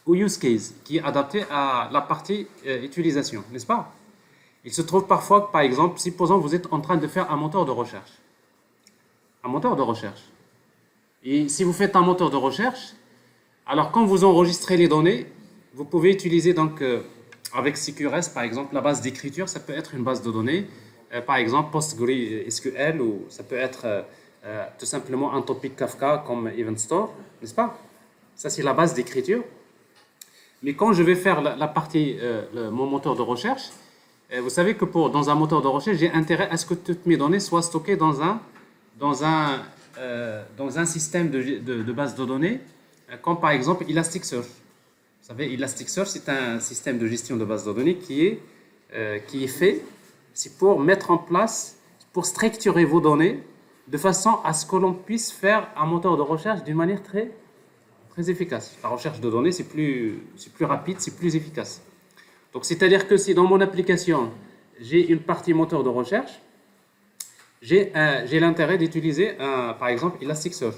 au use case, qui est adaptée à la partie utilisation, n'est-ce pas? Il se trouve parfois que, par exemple, supposons que vous êtes en train de faire un moteur de recherche. Un moteur de recherche. Et si vous faites un moteur de recherche, alors quand vous enregistrez les données, vous pouvez utiliser donc avec CQRS, par exemple, la base d'écriture, ça peut être une base de données, par exemple PostgreSQL, ou ça peut être tout simplement un topic Kafka comme Event Store, n'est-ce pas? Ça, c'est la base d'écriture. Mais quand je vais faire la partie, mon moteur de recherche, Vous savez que dans un moteur de recherche, j'ai intérêt à ce que toutes mes données soient stockées dans dans un système de base de données, comme par exemple Elasticsearch. Vous savez, Elasticsearch, c'est un système de gestion de base de données qui est fait, c'est pour mettre en place, pour structurer vos données de façon à ce que l'on puisse faire un moteur de recherche d'une manière très efficace. La recherche de données, c'est plus rapide, c'est plus efficace. Donc, c'est-à-dire que si dans mon application, j'ai une partie moteur de recherche, j'ai l'intérêt d'utiliser, par exemple, Elasticsearch.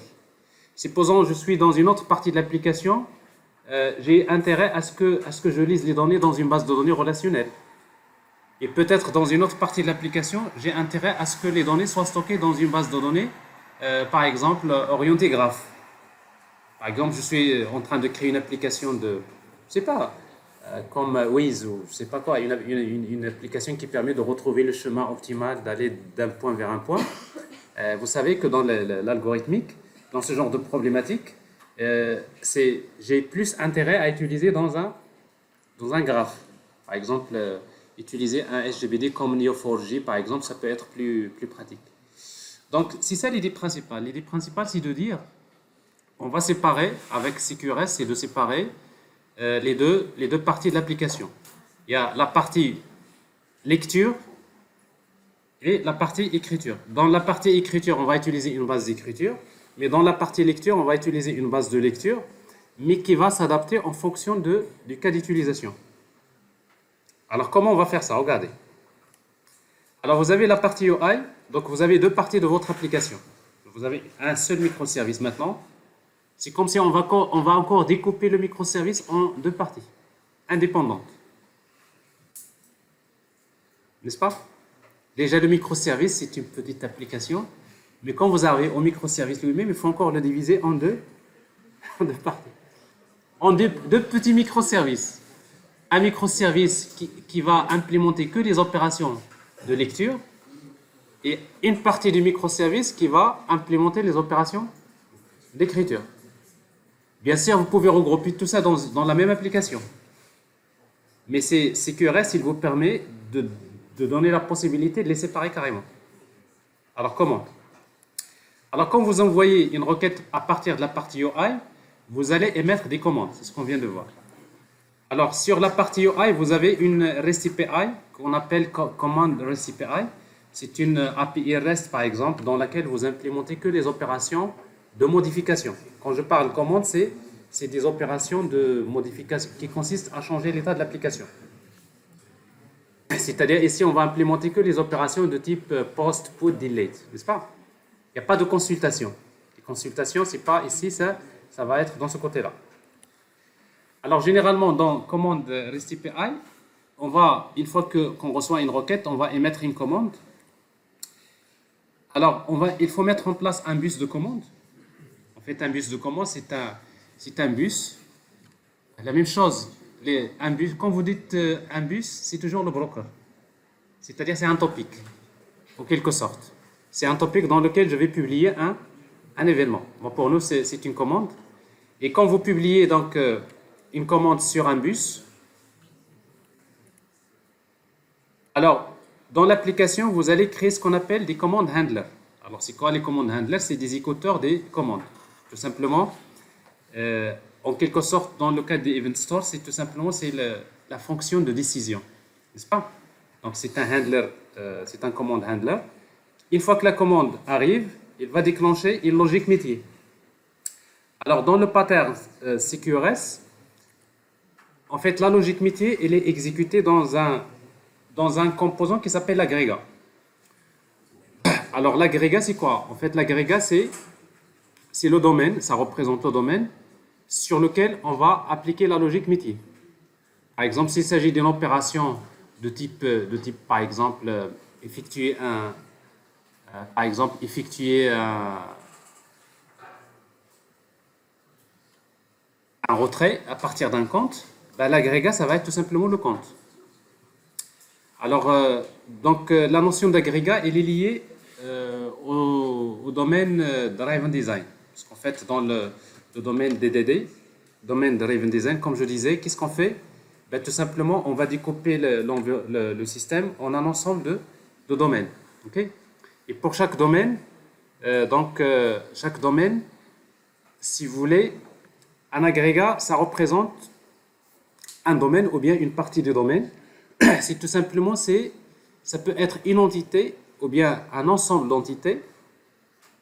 Supposons que je suis dans une autre partie de l'application, j'ai intérêt à ce que je lise les données dans une base de données relationnelle. Et peut-être dans une autre partie de l'application, j'ai intérêt à ce que les données soient stockées dans une base de données, par exemple, orientée graph. Par exemple, je suis en train de créer une application je sais pas, comme Waze ou je sais pas quoi, une application qui permet de retrouver le chemin optimal d'aller d'un point vers un point. Vous savez que dans l'algorithmique, dans ce genre de problématique, j'ai plus intérêt à utiliser dans un graphe. Par exemple, utiliser un SGBD comme Neo4j, par exemple, ça peut être plus pratique. Donc, c'est ça l'idée principale. L'idée principale, c'est de dire, on va séparer, avec CQRS, c'est de séparer les deux parties de l'application. Il y a la partie lecture et la partie écriture. Dans la partie écriture, on va utiliser une base d'écriture, mais dans la partie lecture, on va utiliser une base de lecture, mais qui va s'adapter en fonction du cas d'utilisation. Alors, comment on va faire ça? Regardez. Alors, vous avez la partie UI, donc vous avez deux parties de votre application. Vous avez un seul microservice maintenant. C'est comme si on va encore découper le microservice en deux parties indépendantes. N'est-ce pas? Déjà, le microservice, c'est une petite application. Mais quand vous arrivez au microservice lui-même, il faut encore le diviser en deux parties. En deux petits microservices. Un microservice qui va implémenter que des opérations de lecture et une partie du microservice qui va implémenter les opérations d'écriture. Bien sûr, vous pouvez regrouper tout ça dans la même application. Mais CQRS, il vous permet de donner la possibilité de les séparer carrément. Alors, comment? Alors, quand vous envoyez une requête à partir de la partie UI, vous allez émettre des commandes. C'est ce qu'on vient de voir. Alors, sur la partie UI, vous avez une REST API qu'on appelle Command REST API. C'est une API REST, par exemple, dans laquelle vous implémentez que les opérations de modification. Quand je parle commande, c'est des opérations de modification qui consistent à changer l'état de l'application. C'est-à-dire, ici, on va implémenter que les opérations de type post, put, delete, n'est-ce pas? Il n'y a pas de consultation. Les consultations, c'est pas ici, ça va être dans ce côté-là. Alors, généralement, dans commande REST API, une fois qu'on reçoit une requête, on va émettre une commande. Alors, il faut mettre en place un bus de commande. En fait, un bus de commande, c'est un bus. La même chose, un bus, quand vous dites un bus, c'est toujours le broker. C'est-à-dire, c'est un topic, en quelque sorte. C'est un topic dans lequel je vais publier un événement. Bon, pour nous, c'est une commande. Et quand vous publiez donc une commande sur un bus, alors, dans l'application, vous allez créer ce qu'on appelle des commandes handlers. Alors, c'est quoi les commandes handlers? C'est des écouteurs des commandes. Tout simplement, en quelque sorte, dans le cas des Event Store, c'est tout simplement la fonction de décision. N'est-ce pas? Donc, c'est un handler, c'est un commande handler. Une fois que la commande arrive, il va déclencher une logique métier. Alors, dans le pattern CQRS, en fait, la logique métier, elle est exécutée dans un composant qui s'appelle l'agrégat. Alors, l'agrégat, c'est quoi? En fait, l'agrégat, c'est le domaine, ça représente le domaine sur lequel on va appliquer la logique métier. Par exemple, s'il s'agit d'une opération de type par exemple, effectuer un retrait à partir d'un compte, ben, l'agrégat, ça va être tout simplement le compte. Alors, la notion d'agrégat, elle est liée au domaine Driven Design. Parce qu'en fait, dans le domaine DDD, domaine Driven Design, comme je disais, qu'est-ce qu'on fait? Ben, tout simplement, on va découper le système en un ensemble de domaines. Ok. Et pour chaque domaine, chaque domaine, si vous voulez, un agrégat, ça représente un domaine ou bien une partie du domaine. C'est tout simplement, ça peut être une entité ou bien un ensemble d'entités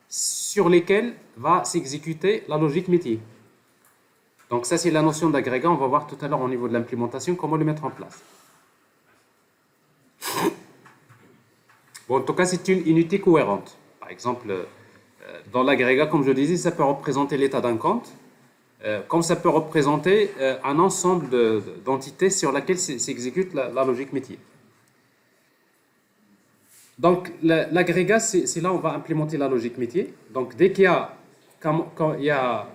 sur lesquelles va s'exécuter la logique métier. Donc ça, c'est la notion d'agrégat. On va voir tout à l'heure au niveau de l'implémentation comment le mettre en place. Bon, en tout cas, c'est une unité cohérente. Par exemple, dans l'agrégat, comme je disais, ça peut représenter l'état d'un compte, comme ça peut représenter un ensemble d'entités sur laquelle s'exécute la logique métier. Donc, l'agrégat, c'est là où on va implémenter la logique métier. Donc, dès qu'il y a, quand il y a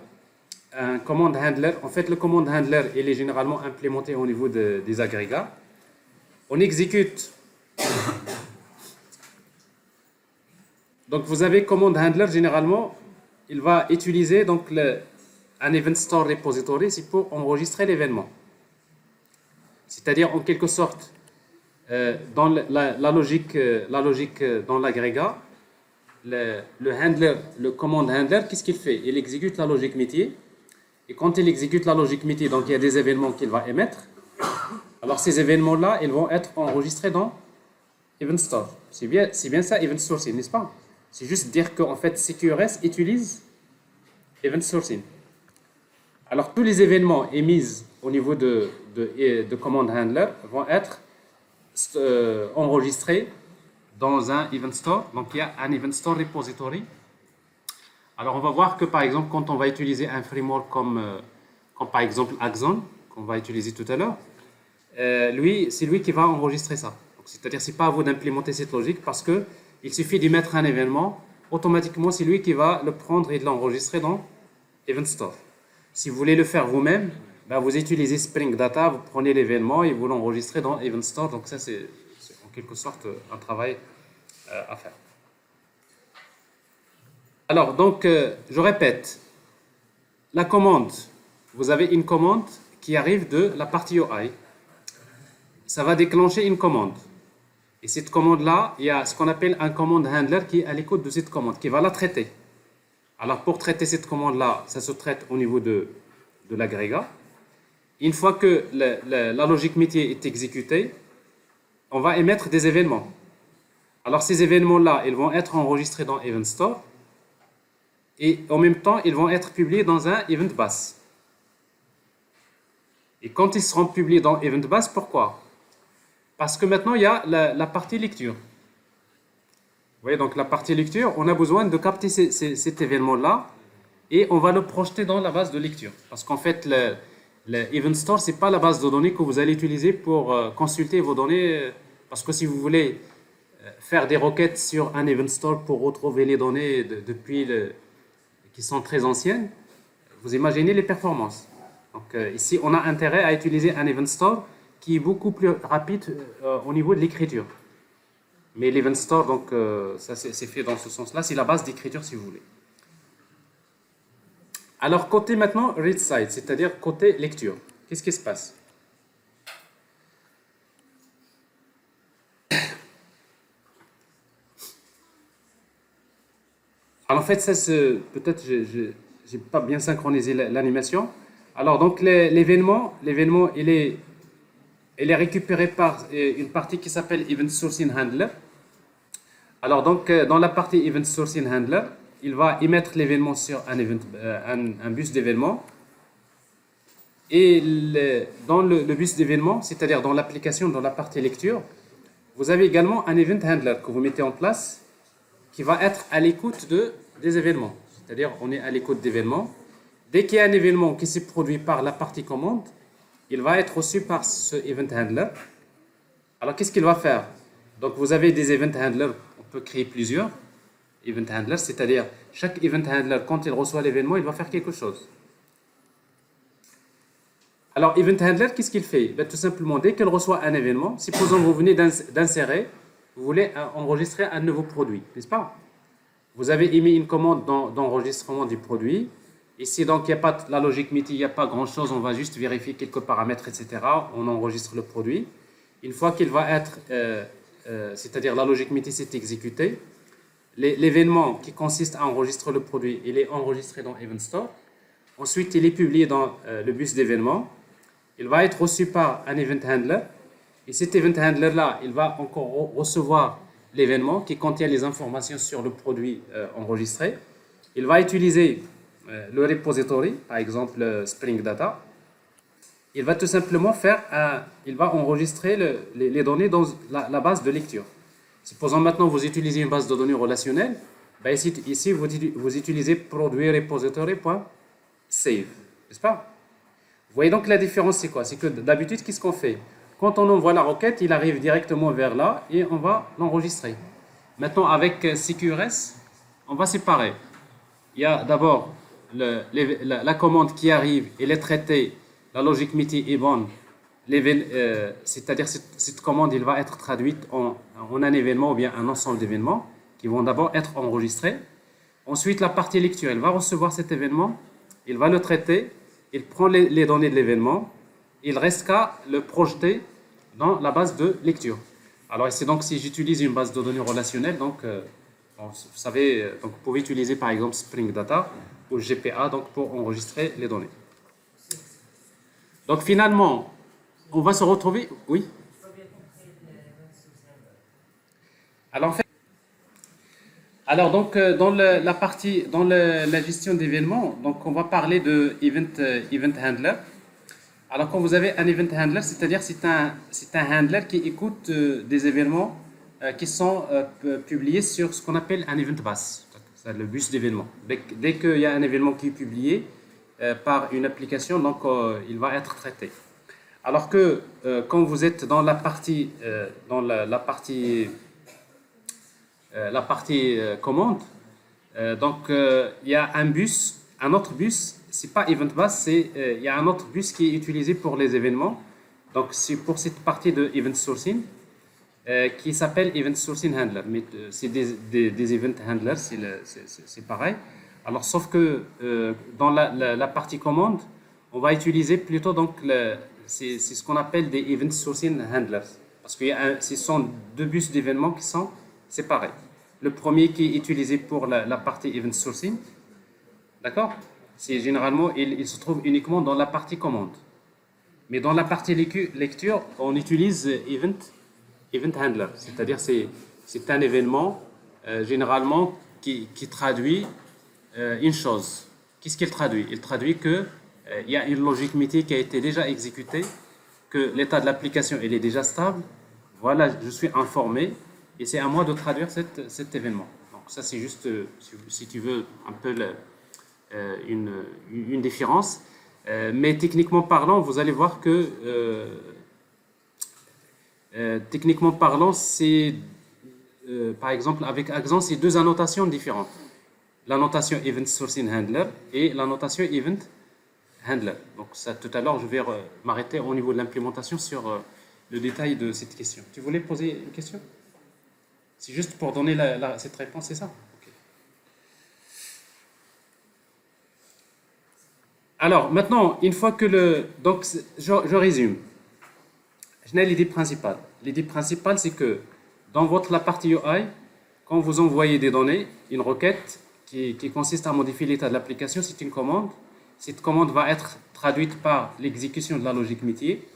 un command handler, en fait, le command handler, il est généralement implémenté au niveau des agrégats. On exécute. Donc, vous avez command handler, généralement, il va utiliser donc, un event store repository, c'est pour enregistrer l'événement. C'est-à-dire, en quelque sorte, dans la logique dans l'agrégat, le handler, le command handler, qu'est-ce qu'il fait? Il exécute la logique métier. Et quand il exécute la logique métier, donc il y a des événements qu'il va émettre. Alors ces événements-là, ils vont être enregistrés dans Event Store. C'est bien ça, Event Sourcing, n'est-ce pas? C'est juste dire qu'en fait, CQRS utilise Event Sourcing. Alors tous les événements émis au niveau de command handler vont être enregistrés dans un Event Store. Donc il y a un Event Store repository. Alors, on va voir que, par exemple, quand on va utiliser un framework comme par exemple, Axon, qu'on va utiliser tout à l'heure, c'est lui qui va enregistrer ça. C'est-à-dire, ce n'est pas à vous d'implémenter cette logique parce qu'il suffit d'y mettre un événement, automatiquement, c'est lui qui va le prendre et de l'enregistrer dans Event Store. Si vous voulez le faire vous-même, ben, vous utilisez Spring Data, vous prenez l'événement et vous l'enregistrez dans Event Store. Donc, ça, c'est en quelque sorte un travail à faire. Alors, donc, je répète, la commande, vous avez une commande qui arrive de la partie UI. Ça va déclencher une commande. Et cette commande-là, il y a ce qu'on appelle un command handler qui est à l'écoute de cette commande, qui va la traiter. Alors, pour traiter cette commande-là, ça se traite au niveau de l'agrégat. Une fois que la logique métier est exécutée, on va émettre des événements. Alors, ces événements-là, ils vont être enregistrés dans Event Store. Et en même temps, ils vont être publiés dans un Event Bus. Et quand ils seront publiés dans Event Bus, pourquoi? Parce que maintenant, il y a la partie lecture. Vous voyez, donc la partie lecture, on a besoin de capter cet événement-là et on va le projeter dans la base de lecture. Parce qu'en fait, le Event Store, ce n'est pas la base de données que vous allez utiliser pour consulter vos données. Parce que si vous voulez faire des requêtes sur un Event Store pour retrouver les données depuis qui sont très anciennes, vous imaginez les performances. Donc ici, on a intérêt à utiliser un Event Store qui est beaucoup plus rapide au niveau de l'écriture. Mais l'Event Store, donc, ça c'est fait dans ce sens-là, c'est la base d'écriture si vous voulez. Alors, côté maintenant read side, c'est-à-dire côté lecture, qu'est-ce qui se passe? Alors, en fait, ça, peut-être je n'ai pas bien synchronisé l'animation. Alors, donc, l'événement, il est récupéré par une partie qui s'appelle Event Sourcing Handler. Alors, donc, dans la partie Event Sourcing Handler, il va émettre l'événement sur un bus d'événements. Et dans le bus d'événements, c'est-à-dire dans l'application, dans la partie lecture, vous avez également un Event Handler que vous mettez en place qui va être à l'écoute des événements. C'est-à-dire, on est à l'écoute d'événements. Dès qu'il y a un événement qui s'est produit par la partie commande, il va être reçu par ce Event Handler. Alors, qu'est-ce qu'il va faire? Donc, vous avez des Event Handlers, on peut créer plusieurs Event Handlers, c'est-à-dire, chaque Event Handler, quand il reçoit l'événement, il va faire quelque chose. Alors, Event Handler, qu'est-ce qu'il fait? Ben, tout simplement, dès qu'il reçoit un événement, supposons que vous venez d'insérer, vous voulez enregistrer un nouveau produit, n'est-ce pas? Vous avez émis une commande d'enregistrement du produit. Ici, donc, il n'y a pas la logique MIDI, il n'y a pas grand-chose. On va juste vérifier quelques paramètres, etc. On enregistre le produit. Une fois qu'il va être, c'est-à-dire la logique MIDI s'est exécutée, l'événement qui consiste à enregistrer le produit, il est enregistré dans Event Store. Ensuite, il est publié dans le bus d'événements. Il va être reçu par un event handler. Et cet event handler-là, il va encore recevoir l'événement qui contient les informations sur le produit enregistré. Il va utiliser le repository, par exemple Spring Data. Il va tout simplement il va enregistrer les données dans la base de lecture. Supposons maintenant vous utilisez une base de données relationnelle. Ben ici vous utilisez produit repository.save, n'est-ce pas? Vous voyez donc la différence, c'est quoi? C'est que d'habitude, qu'est-ce qu'on fait? Quand on envoie la requête, il arrive directement vers là et on va l'enregistrer. Maintenant, avec CQRS, on va séparer. Il y a d'abord la commande qui arrive, elle est traitée, la logique MIDI est bonne, c'est-à-dire cette commande, elle va être traduite en un événement ou bien un ensemble d'événements qui vont d'abord être enregistrés. Ensuite, la partie lecture, elle va recevoir cet événement, il va le traiter, il prend les données de l'événement, il reste qu'à le projeter dans la base de lecture. Alors ici, donc, si j'utilise une base de données relationnelle, donc, vous savez, donc, vous pouvez utiliser par exemple Spring Data ou GPA donc, pour enregistrer les données. Donc finalement, on va se retrouver... Oui. Alors, en fait, donc, dans la partie, dans la gestion d'événements, donc on va parler de event handler. Alors, quand vous avez un event handler, c'est-à-dire c'est un handler qui écoute des événements qui sont publiés sur ce qu'on appelle un event bus, c'est le bus d'événements. Dès qu'il y a un événement qui est publié par une application, donc il va être traité. Alors que quand vous êtes dans la partie commande, donc il y a un autre bus, c'est pas event bus, il y a un autre bus qui est utilisé pour les événements. Donc c'est pour cette partie de event sourcing qui s'appelle event sourcing handler. Mais c'est des event handlers, c'est pareil. Alors sauf que dans la partie commande, on va utiliser plutôt donc c'est ce qu'on appelle des event sourcing handlers parce que ce sont deux bus d'événements qui sont séparés. Le premier qui est utilisé pour la partie event sourcing, d'accord? C'est généralement, il se trouve uniquement dans la partie commande. Mais dans la partie lecture, on utilise event handler, c'est-à-dire c'est un événement généralement qui traduit une chose. Qu'est-ce qu'il traduit? Il traduit que il y a une logique MIDI qui a été déjà exécutée, que l'état de l'application il est déjà stable. Voilà, je suis informé et c'est à moi de traduire cet événement. Donc ça c'est juste, si tu veux, un peu une différence. Mais techniquement parlant, vous allez voir que techniquement parlant, c'est par exemple avec Axon, c'est deux annotations différentes. La notation Event Sourcing Handler et la notation Event Handler. Donc ça, tout à l'heure, je vais m'arrêter au niveau de l'implémentation sur le détail de cette question. Tu voulais poser une question? C'est juste pour donner cette réponse, c'est ça? Okay. Alors, maintenant, une fois que donc, je résume. Je n'ai l'idée principale. L'idée principale, c'est que dans la partie UI, quand vous envoyez des données, une requête qui consiste à modifier l'état de l'application, c'est une commande. Cette commande va être traduite par l'exécution de la logique métier.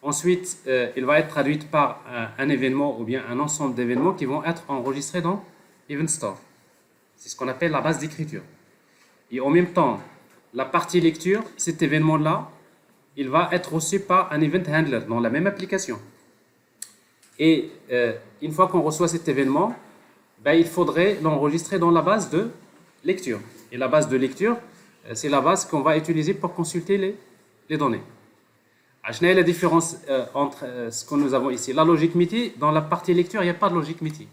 Ensuite, elle va être traduite par un événement ou bien un ensemble d'événements qui vont être enregistrés dans Event Store. C'est ce qu'on appelle la base d'écriture. Et en même temps, la partie lecture, cet événement-là, il va être reçu par un event handler dans la même application. Et une fois qu'on reçoit cet événement, ben, il faudrait l'enregistrer dans la base de lecture. Et la base de lecture, c'est la base qu'on va utiliser pour consulter les données. Je n'ai la différence entre ce que nous avons ici. La logique MIDI, dans la partie lecture, il n'y a pas de logique MIDI.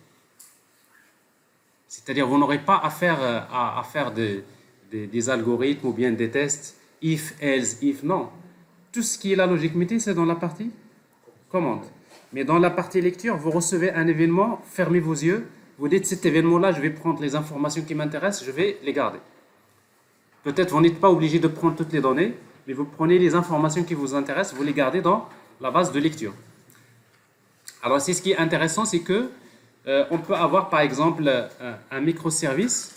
C'est-à-dire vous n'aurez pas à faire des algorithmes ou bien des tests, if, else, if, non. Tout ce qui est la logique MIDI, c'est dans la partie commande. Mais dans la partie lecture, vous recevez un événement, fermez vos yeux, vous dites cet événement-là, je vais prendre les informations qui m'intéressent, je vais les garder. Peut-être vous n'êtes pas obligé de prendre toutes les données, mais vous prenez les informations qui vous intéressent, vous les gardez dans la base de lecture. Alors, c'est ce qui est intéressant, c'est que on peut avoir par exemple un microservice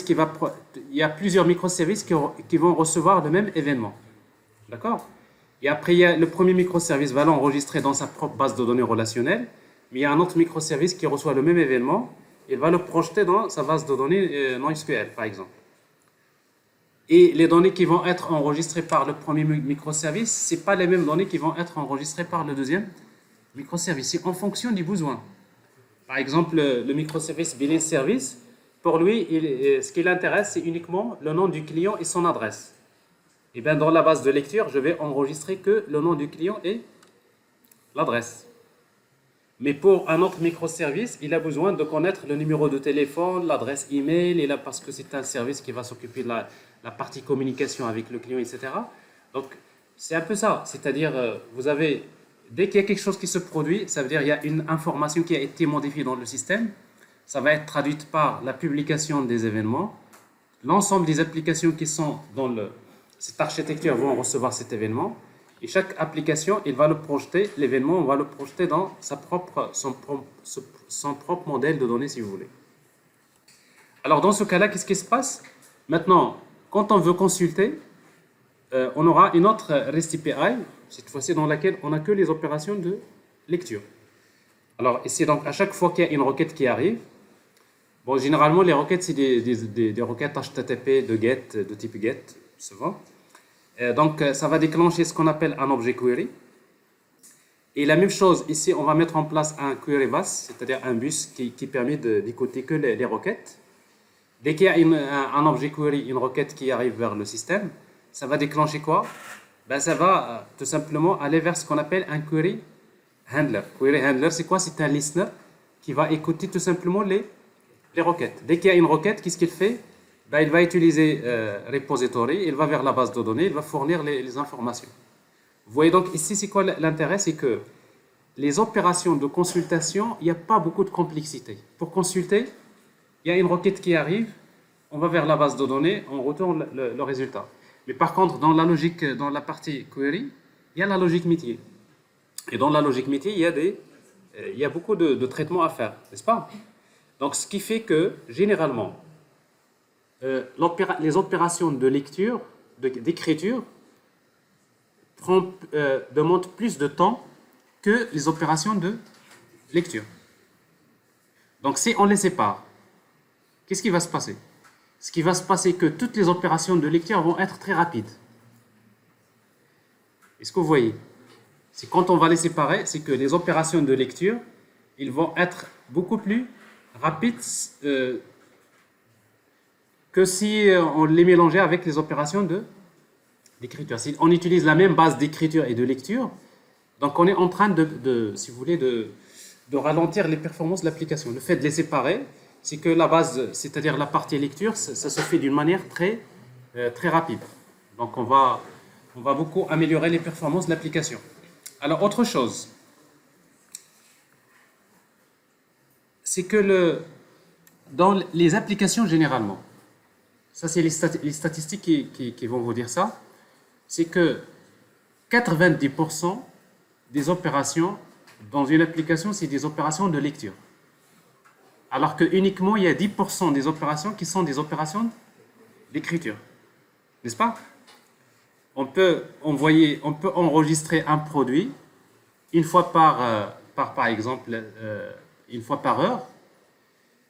qui va... Il y a plusieurs microservices qui vont recevoir le même événement. D'accord? Et après, il y a le premier microservice va l'enregistrer dans sa propre base de données relationnelle, mais il y a un autre microservice qui reçoit le même événement, il va le projeter dans sa base de données NoSQL, par exemple. Et les données qui vont être enregistrées par le premier microservice, ce n'est pas les mêmes données qui vont être enregistrées par le deuxième microservice. C'est en fonction du besoin. Par exemple, le microservice billing service, pour lui, ce qui l'intéresse, c'est uniquement le nom du client et son adresse. Et bien, dans la base de lecture, je vais enregistrer que le nom du client et l'adresse. Mais pour un autre microservice, il a besoin de connaître le numéro de téléphone, l'adresse email, et là, parce que c'est un service qui va s'occuper de la partie communication avec le client, etc. Donc, c'est un peu ça. C'est-à-dire, vous avez, dès qu'il y a quelque chose qui se produit, ça veut dire qu'il y a une information qui a été modifiée dans le système. Ça va être traduite par la publication des événements. L'ensemble des applications qui sont dans cette architecture vont recevoir cet événement. Et chaque application, il va le projeter, l'événement, on va le projeter dans son propre modèle de données, si vous voulez. Alors, dans ce cas-là, qu'est-ce qui se passe? Maintenant, quand on veut consulter, on aura une autre REST API, cette fois-ci dans laquelle on n'a que les opérations de lecture. Alors, ici, donc, à chaque fois qu'il y a une requête qui arrive, bon, généralement, les requêtes, c'est des requêtes HTTP de GET, de type GET, souvent. Donc, ça va déclencher ce qu'on appelle un objet query. Et la même chose, ici, on va mettre en place un query bus, c'est-à-dire un bus qui permet d'écouter que les requêtes. Dès qu'il y a un objet query, une requête qui arrive vers le système, ça va déclencher quoi? Ben, ça va tout simplement aller vers ce qu'on appelle un query handler. Query handler, c'est quoi? C'est un listener qui va écouter tout simplement les requêtes. Dès qu'il y a une requête, qu'est-ce qu'il fait? Ben, il va utiliser repository, il va vers la base de données, il va fournir les informations. Vous voyez donc ici, c'est quoi l'intérêt? C'est que les opérations de consultation, il n'y a pas beaucoup de complexité. Pour consulter, il y a une requête qui arrive, on va vers la base de données, on retourne le résultat. Mais par contre, dans la logique, dans la partie query, il y a la logique métier. Et dans la logique métier, il y a beaucoup de traitements à faire, n'est-ce pas? Donc, ce qui fait que, généralement, les opérations de lecture, d'écriture, demandent plus de temps que les opérations de lecture. Donc, si on les sépare, qu'est-ce qui va se passer? Ce qui va se passer, c'est que toutes les opérations de lecture vont être très rapides. Est-ce que vous voyez? C'est quand on va les séparer, c'est que les opérations de lecture, ils vont être beaucoup plus rapides que si on les mélangeait avec les opérations d'écriture. Si on utilise la même base d'écriture et de lecture, donc on est en train si vous voulez, de ralentir les performances de l'application. Le fait de les séparer, c'est que la base, c'est-à-dire la partie lecture, ça se fait d'une manière très rapide. Donc on va beaucoup améliorer les performances de l'application. Alors autre chose, c'est que dans les applications généralement, ça c'est les statistiques qui vont vous dire ça, c'est que 90% des opérations dans une application, c'est des opérations de lecture. Alors que uniquement il y a 10% des opérations qui sont des opérations d'écriture. N'est-ce pas? On peut enregistrer un produit une fois par exemple, une fois par heure,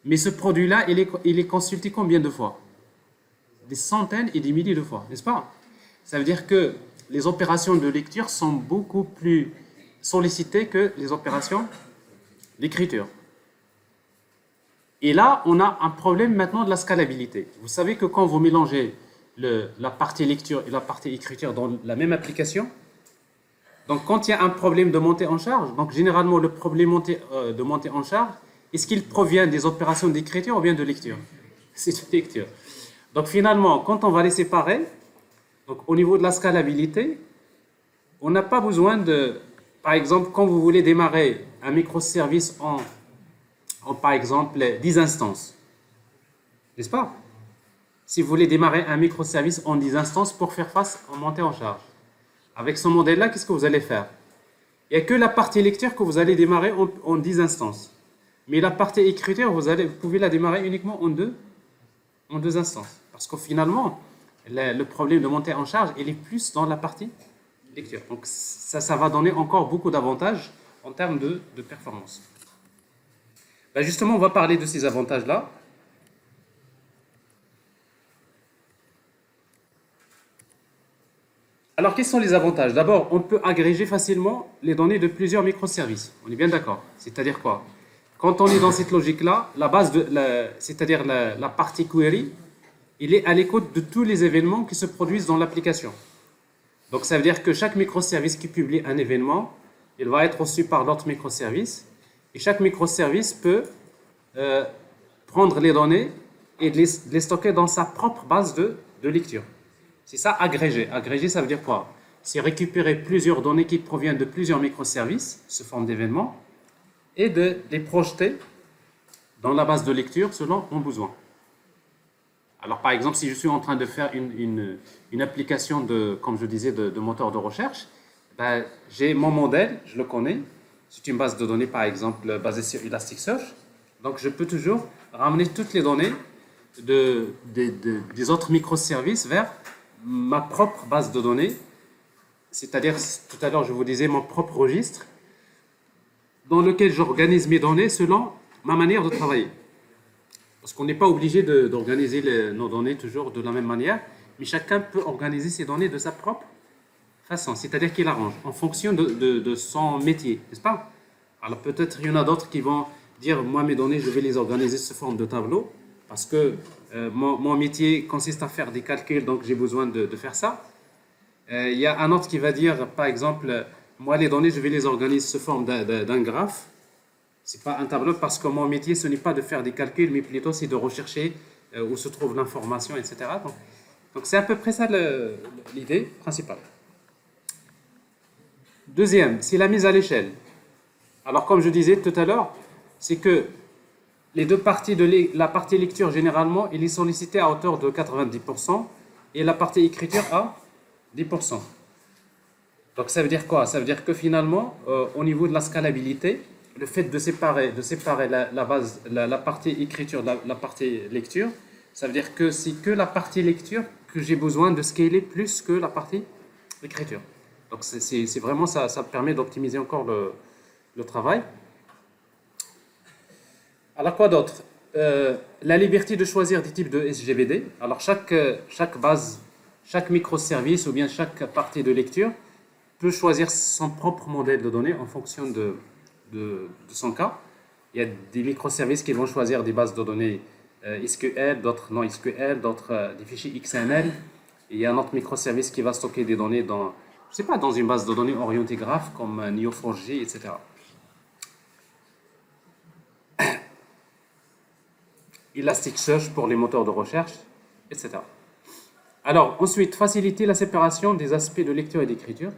mais ce produit-là, il est consulté combien de fois? Des centaines et des milliers de fois, n'est-ce pas? Ça veut dire que les opérations de lecture sont beaucoup plus sollicitées que les opérations d'écriture. Et là, on a un problème maintenant de la scalabilité. Vous savez que quand vous mélangez la partie lecture et la partie écriture dans la même application, donc quand il y a un problème de montée en charge, donc généralement le problème de montée en charge, est-ce qu'il provient des opérations d'écriture ou bien de lecture? C'est de lecture. Donc finalement, quand on va les séparer, donc au niveau de la scalabilité, on n'a pas besoin par exemple, quand vous voulez démarrer un microservice en par exemple 10 instances, n'est-ce pas? si vous voulez démarrer un microservice en 10 instances pour faire face en montée en charge. Avec ce modèle-là, qu'est-ce que vous allez faire? Il n'y a que la partie lecture que vous allez démarrer en 10 instances. Mais la partie écriture, vous pouvez la démarrer uniquement en deux instances. Parce que finalement, le problème de montée en charge, il est plus dans la partie lecture. Donc ça va donner encore beaucoup d'avantages en termes de performance. Ben justement, on va parler de ces avantages-là. Alors, quels sont les avantages? D'abord, on peut agréger facilement les données de plusieurs microservices. On est bien d'accord. C'est-à-dire quoi? Quand on est dans cette logique-là, c'est-à-dire la partie query, il est à l'écoute de tous les événements qui se produisent dans l'application. Donc, ça veut dire que chaque microservice qui publie un événement, il va être reçu par l'autre microservice. Et chaque microservice peut prendre les données et les stocker dans sa propre base de lecture. C'est ça, agréger. Agréger, ça veut dire quoi? C'est récupérer plusieurs données qui proviennent de plusieurs microservices, sous forme d'événements, et de les projeter dans la base de lecture selon mon besoin. Alors, par exemple, si je suis en train de faire une application comme je disais, de moteur de recherche, ben, j'ai mon modèle, je le connais. C'est une base de données, par exemple, basée sur Elasticsearch. Donc, je peux toujours ramener toutes les données des autres microservices vers ma propre base de données, c'est-à-dire, tout à l'heure, je vous disais, mon propre registre, dans lequel j'organise mes données selon ma manière de travailler. Parce qu'on n'est pas obligé d'organiser nos données toujours de la même manière, mais chacun peut organiser ses données de sa propre façon, c'est-à-dire qu'il arrange en fonction de son métier, n'est-ce pas? Alors peut-être il y en a d'autres qui vont dire, moi mes données, je vais les organiser sous forme de tableau, parce que mon métier consiste à faire des calculs, donc j'ai besoin de faire ça. Il y a un autre qui va dire, par exemple, moi les données, je vais les organiser sous forme d'un graphe. Ce n'est pas un tableau parce que mon métier, ce n'est pas de faire des calculs, mais plutôt c'est de rechercher où se trouve l'information, etc. Donc c'est à peu près ça l'idée principale. Deuxième, c'est la mise à l'échelle. Alors comme je disais tout à l'heure, c'est que les deux parties la partie lecture, généralement, elle est sollicitée à hauteur de 90% et la partie écriture à 10%. Donc ça veut dire quoi? Ça veut dire que finalement, au niveau de la scalabilité, le fait de séparer la partie écriture de la partie lecture, ça veut dire que c'est que la partie lecture que j'ai besoin de scaler plus que la partie écriture. Donc c'est vraiment ça permet d'optimiser encore le travail. Alors quoi d'autre? La liberté de choisir des types de SGBD. Alors chaque base, chaque microservice ou bien chaque partie de lecture peut choisir son propre modèle de données en fonction de son cas. Il y a des microservices qui vont choisir des bases de données SQL, d'autres non SQL, d'autres des fichiers XML. Et il y a un autre microservice qui va stocker des données dans une base de données orientée graph comme Neo4j, etc. Elasticsearch pour les moteurs de recherche, etc. Alors, ensuite, faciliter la séparation des aspects de lecture et d'écriture.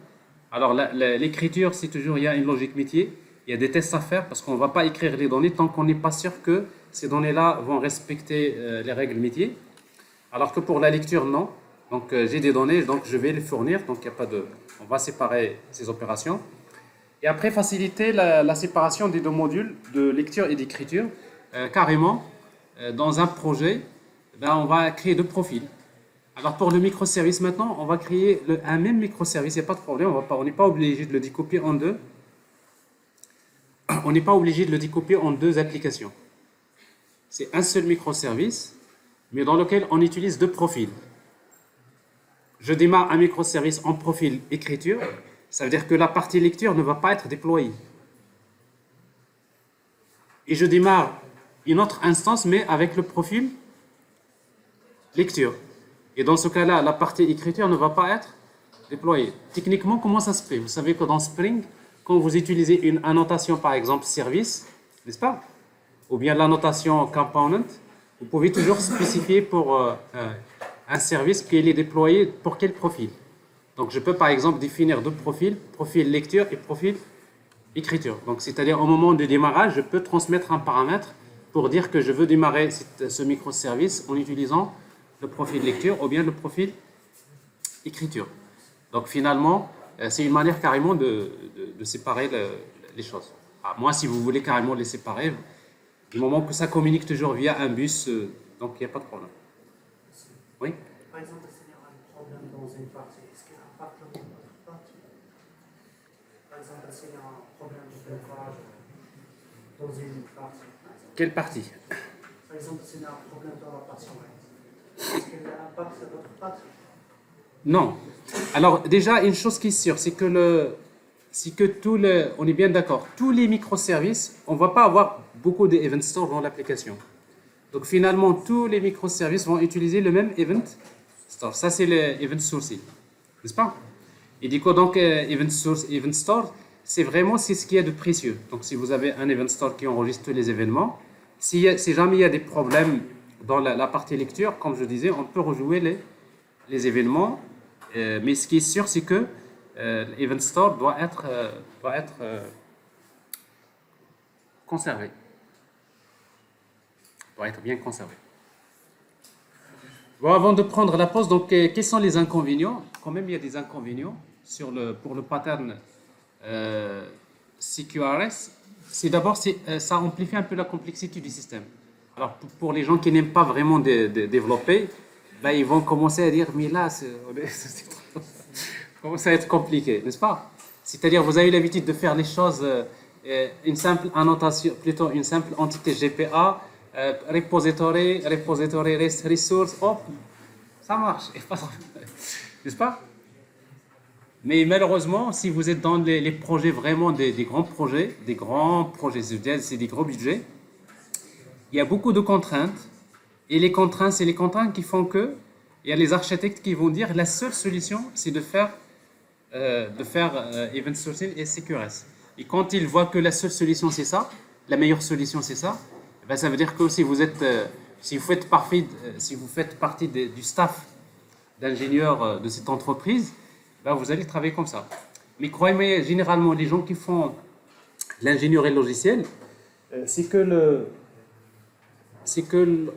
Alors, l'écriture, c'est toujours, il y a une logique métier, il y a des tests à faire parce qu'on ne va pas écrire les données tant qu'on n'est pas sûr que ces données-là vont respecter les règles métier. Alors que pour la lecture, non. Donc, j'ai des données, donc je vais les fournir. Donc, il y a pas on va séparer ces opérations. Et après, faciliter la séparation des deux modules de lecture et d'écriture. Carrément, dans un projet, on va créer deux profils. Alors, pour le microservice maintenant, on va créer un même microservice, il n'y a pas de problème, on n'est pas obligé de le découper en deux. On n'est pas obligé de le découper en deux applications. C'est un seul microservice, mais dans lequel on utilise deux profils. Je démarre un microservice en profil écriture, ça veut dire que la partie lecture ne va pas être déployée. Et je démarre une autre instance, mais avec le profil lecture. Et dans ce cas-là, la partie écriture ne va pas être déployée. Techniquement, comment ça se fait? Vous savez que dans Spring, quand vous utilisez une annotation, par exemple service, n'est-ce pas? Ou bien l'annotation component, vous pouvez toujours spécifier pour un service qu'il est déployé pour quel profil. Donc je peux par exemple définir deux profils, profil lecture et profil écriture. Donc c'est-à-dire au moment du démarrage, je peux transmettre un paramètre pour dire que je veux démarrer ce microservice en utilisant le profil lecture ou bien le profil écriture. Donc finalement, c'est une manière carrément de séparer les choses. Ah, moi, si vous voulez carrément les séparer, du moment que ça communique toujours via un bus, donc il n'y a pas de problème. Oui? Par exemple, s'il y a un problème dans une partie, est-ce qu'il impacte l'autre partie? Par exemple, s'il y a un problème de blocage dans une partie. Quelle partie? Par exemple, s'il y a un problème dans la partie web, est-ce qu'il impacte l'autre partie? Non. Alors déjà, une chose qui est sûre, c'est que on est bien d'accord, tous les microservices, on ne va pas avoir beaucoup de event store dans l'application. Donc finalement, tous les microservices vont utiliser le même event store. Ça, c'est le event sourcing, n'est-ce pas? Et du coup, donc, event source, event store, c'est ce qu'il y a de précieux. Donc si vous avez un event store qui enregistre tous les événements, si jamais il y a des problèmes dans la partie lecture, comme je disais, on peut rejouer les événements. Mais ce qui est sûr, c'est que l'Event Store doit être conservé. Doit être bien conservé. Bon, avant de prendre la pause, donc, quels sont les inconvénients? Quand même, il y a des inconvénients pour le pattern CQRS. C'est d'abord, ça amplifie un peu la complexité du système. Alors, pour les gens qui n'aiment pas vraiment développer, ben, ils vont commencer à dire, mais là, commence à être compliqué, n'est-ce pas? C'est-à-dire, vous avez l'habitude de faire les choses, une simple annotation, plutôt une simple entité GPA, repository resource, hop, ça marche, n'est-ce pas? Mais malheureusement, si vous êtes dans les projets vraiment des grands projets, c'est des gros budgets, il y a beaucoup de contraintes. Et les contraintes, c'est les contraintes qui font que il y a les architectes qui vont dire la seule solution, c'est de faire event sourcing et CQRS. Et quand ils voient que la seule solution, c'est ça, la meilleure solution, c'est ça, ben ça veut dire que si vous faites partie du staff d'ingénieurs de cette entreprise, ben vous allez travailler comme ça. Mais croyez-moi, généralement, les gens qui font l'ingénierie logicielle, c'est que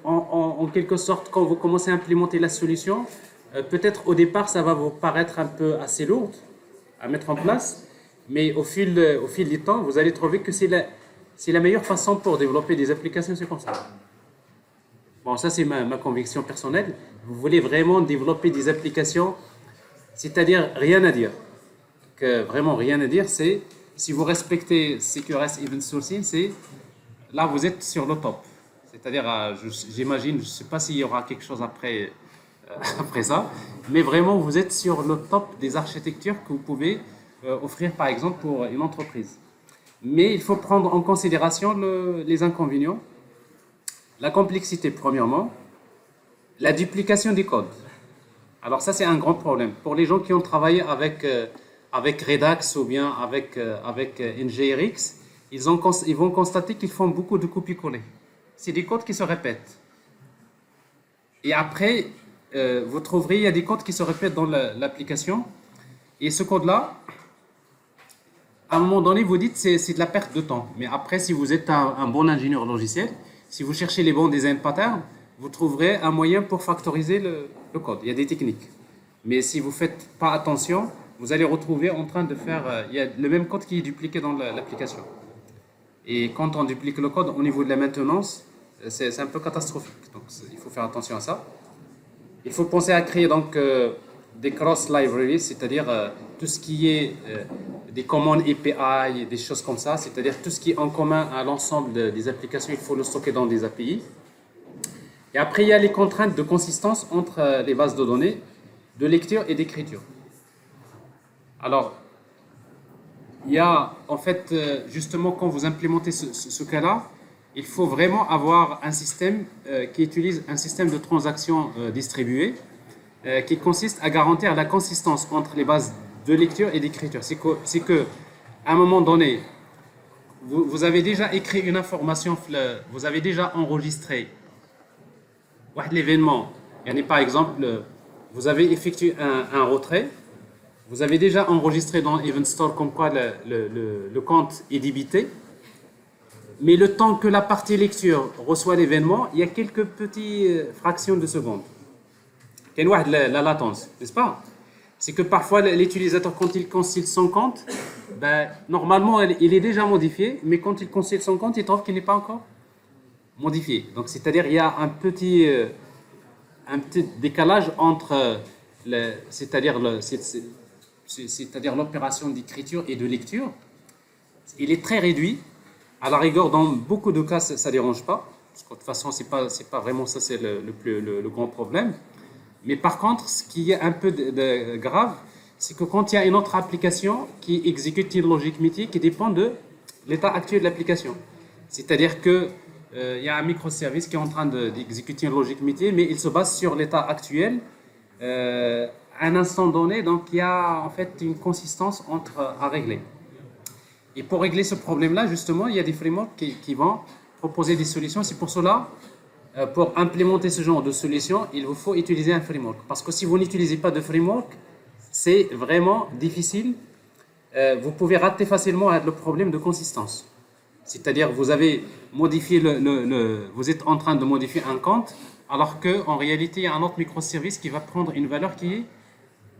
en quelque sorte, quand vous commencez à implémenter la solution, peut-être au départ, ça va vous paraître un peu assez lourd à mettre en place, mais au fil du temps, vous allez trouver que c'est la meilleure façon pour développer des applications, c'est comme ça. Bon, ça c'est ma conviction personnelle. Vous voulez vraiment développer des applications, c'est-à-dire rien à dire. Vraiment rien à dire, c'est si vous respectez CQRS Event Sourcing, là vous êtes sur le top. C'est-à-dire, j'imagine, je ne sais pas s'il y aura quelque chose après ça, mais vraiment, vous êtes sur le top des architectures que vous pouvez offrir, par exemple, pour une entreprise. Mais il faut prendre en considération les inconvénients, la complexité, premièrement, la duplication des codes. Alors ça, c'est un grand problème. Pour les gens qui ont travaillé avec Redux ou bien avec NGRX, ils vont constater qu'ils font beaucoup de copier-coller. C'est des codes qui se répètent. Et après, vous trouverez, il y a des codes qui se répètent dans l'application. Et ce code-là, à un moment donné, vous dites c'est de la perte de temps. Mais après, si vous êtes un bon ingénieur logiciel, si vous cherchez les bons design patterns, vous trouverez un moyen pour factoriser le code. Il y a des techniques. Mais si vous ne faites pas attention, vous allez retrouver en train de faire... il y a le même code qui est dupliqué dans l'application. Et quand on duplique le code au niveau de la maintenance, c'est un peu catastrophique. Donc, il faut faire attention à ça. Il faut penser à créer donc des cross-libraries, c'est-à-dire tout ce qui est des commandes API, des choses comme ça, c'est-à-dire tout ce qui est en commun à l'ensemble des applications, il faut le stocker dans des API. Et après, il y a les contraintes de consistance entre les bases de données, de lecture et d'écriture. Alors, il y a, en fait, justement, quand vous implémentez ce cas-là, il faut vraiment avoir un système qui utilise un système de transactions distribuées qui consiste à garantir la consistance entre les bases de lecture et d'écriture. C'est que, à un moment donné, vous avez déjà écrit une information, vous avez déjà enregistré l'événement. Par exemple, vous avez effectué un retrait. Vous avez déjà enregistré dans Event Store comme quoi le compte est débité, mais le temps que la partie lecture reçoit l'événement, il y a quelques petites fractions de secondes. qu'il y a la latence, n'est-ce pas? C'est que parfois l'utilisateur, quand il consulte son compte, ben, normalement il est déjà modifié, mais quand il consulte son compte, il trouve qu'il n'est pas encore modifié. Donc c'est-à-dire il y a un petit décalage entre c'est-à-dire l'opération d'écriture et de lecture. Il est très réduit. À la rigueur, dans beaucoup de cas, ça ne dérange pas. Parce que de toute façon, c'est pas vraiment ça, c'est le grand problème. Mais par contre, ce qui est un peu grave, c'est que quand il y a une autre application qui exécute une logique mythique qui dépend de l'état actuel de l'application. C'est-à-dire que il y a un microservice qui est en train d'exécuter une logique mythique, mais il se base sur l'état actuel à un instant donné. Donc, il y a en fait une consistance à régler. Et pour régler ce problème-là, justement, il y a des frameworks qui vont proposer des solutions. C'est pour cela, pour implémenter ce genre de solution, il vous faut utiliser un framework. Parce que si vous n'utilisez pas de framework, c'est vraiment difficile. Vous pouvez rater facilement le problème de consistance. C'est-à-dire, vous avez modifié vous êtes en train de modifier un compte, alors qu'en réalité, il y a un autre microservice qui va prendre une valeur qui est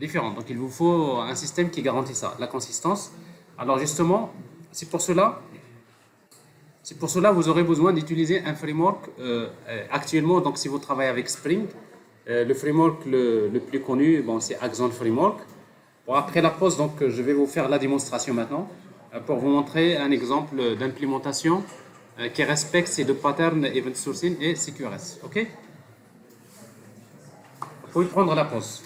différente. Donc, il vous faut un système qui garantit ça, la consistance. Alors justement, c'est pour cela vous aurez besoin d'utiliser un framework actuellement. Donc si vous travaillez avec Spring, le framework le plus connu, bon, c'est Axon Framework. Bon, après la pause, donc je vais vous faire la démonstration maintenant pour vous montrer un exemple d'implémentation qui respecte ces deux patterns, Event Sourcing et CQRS. Ok? Vous pouvez prendre la pause.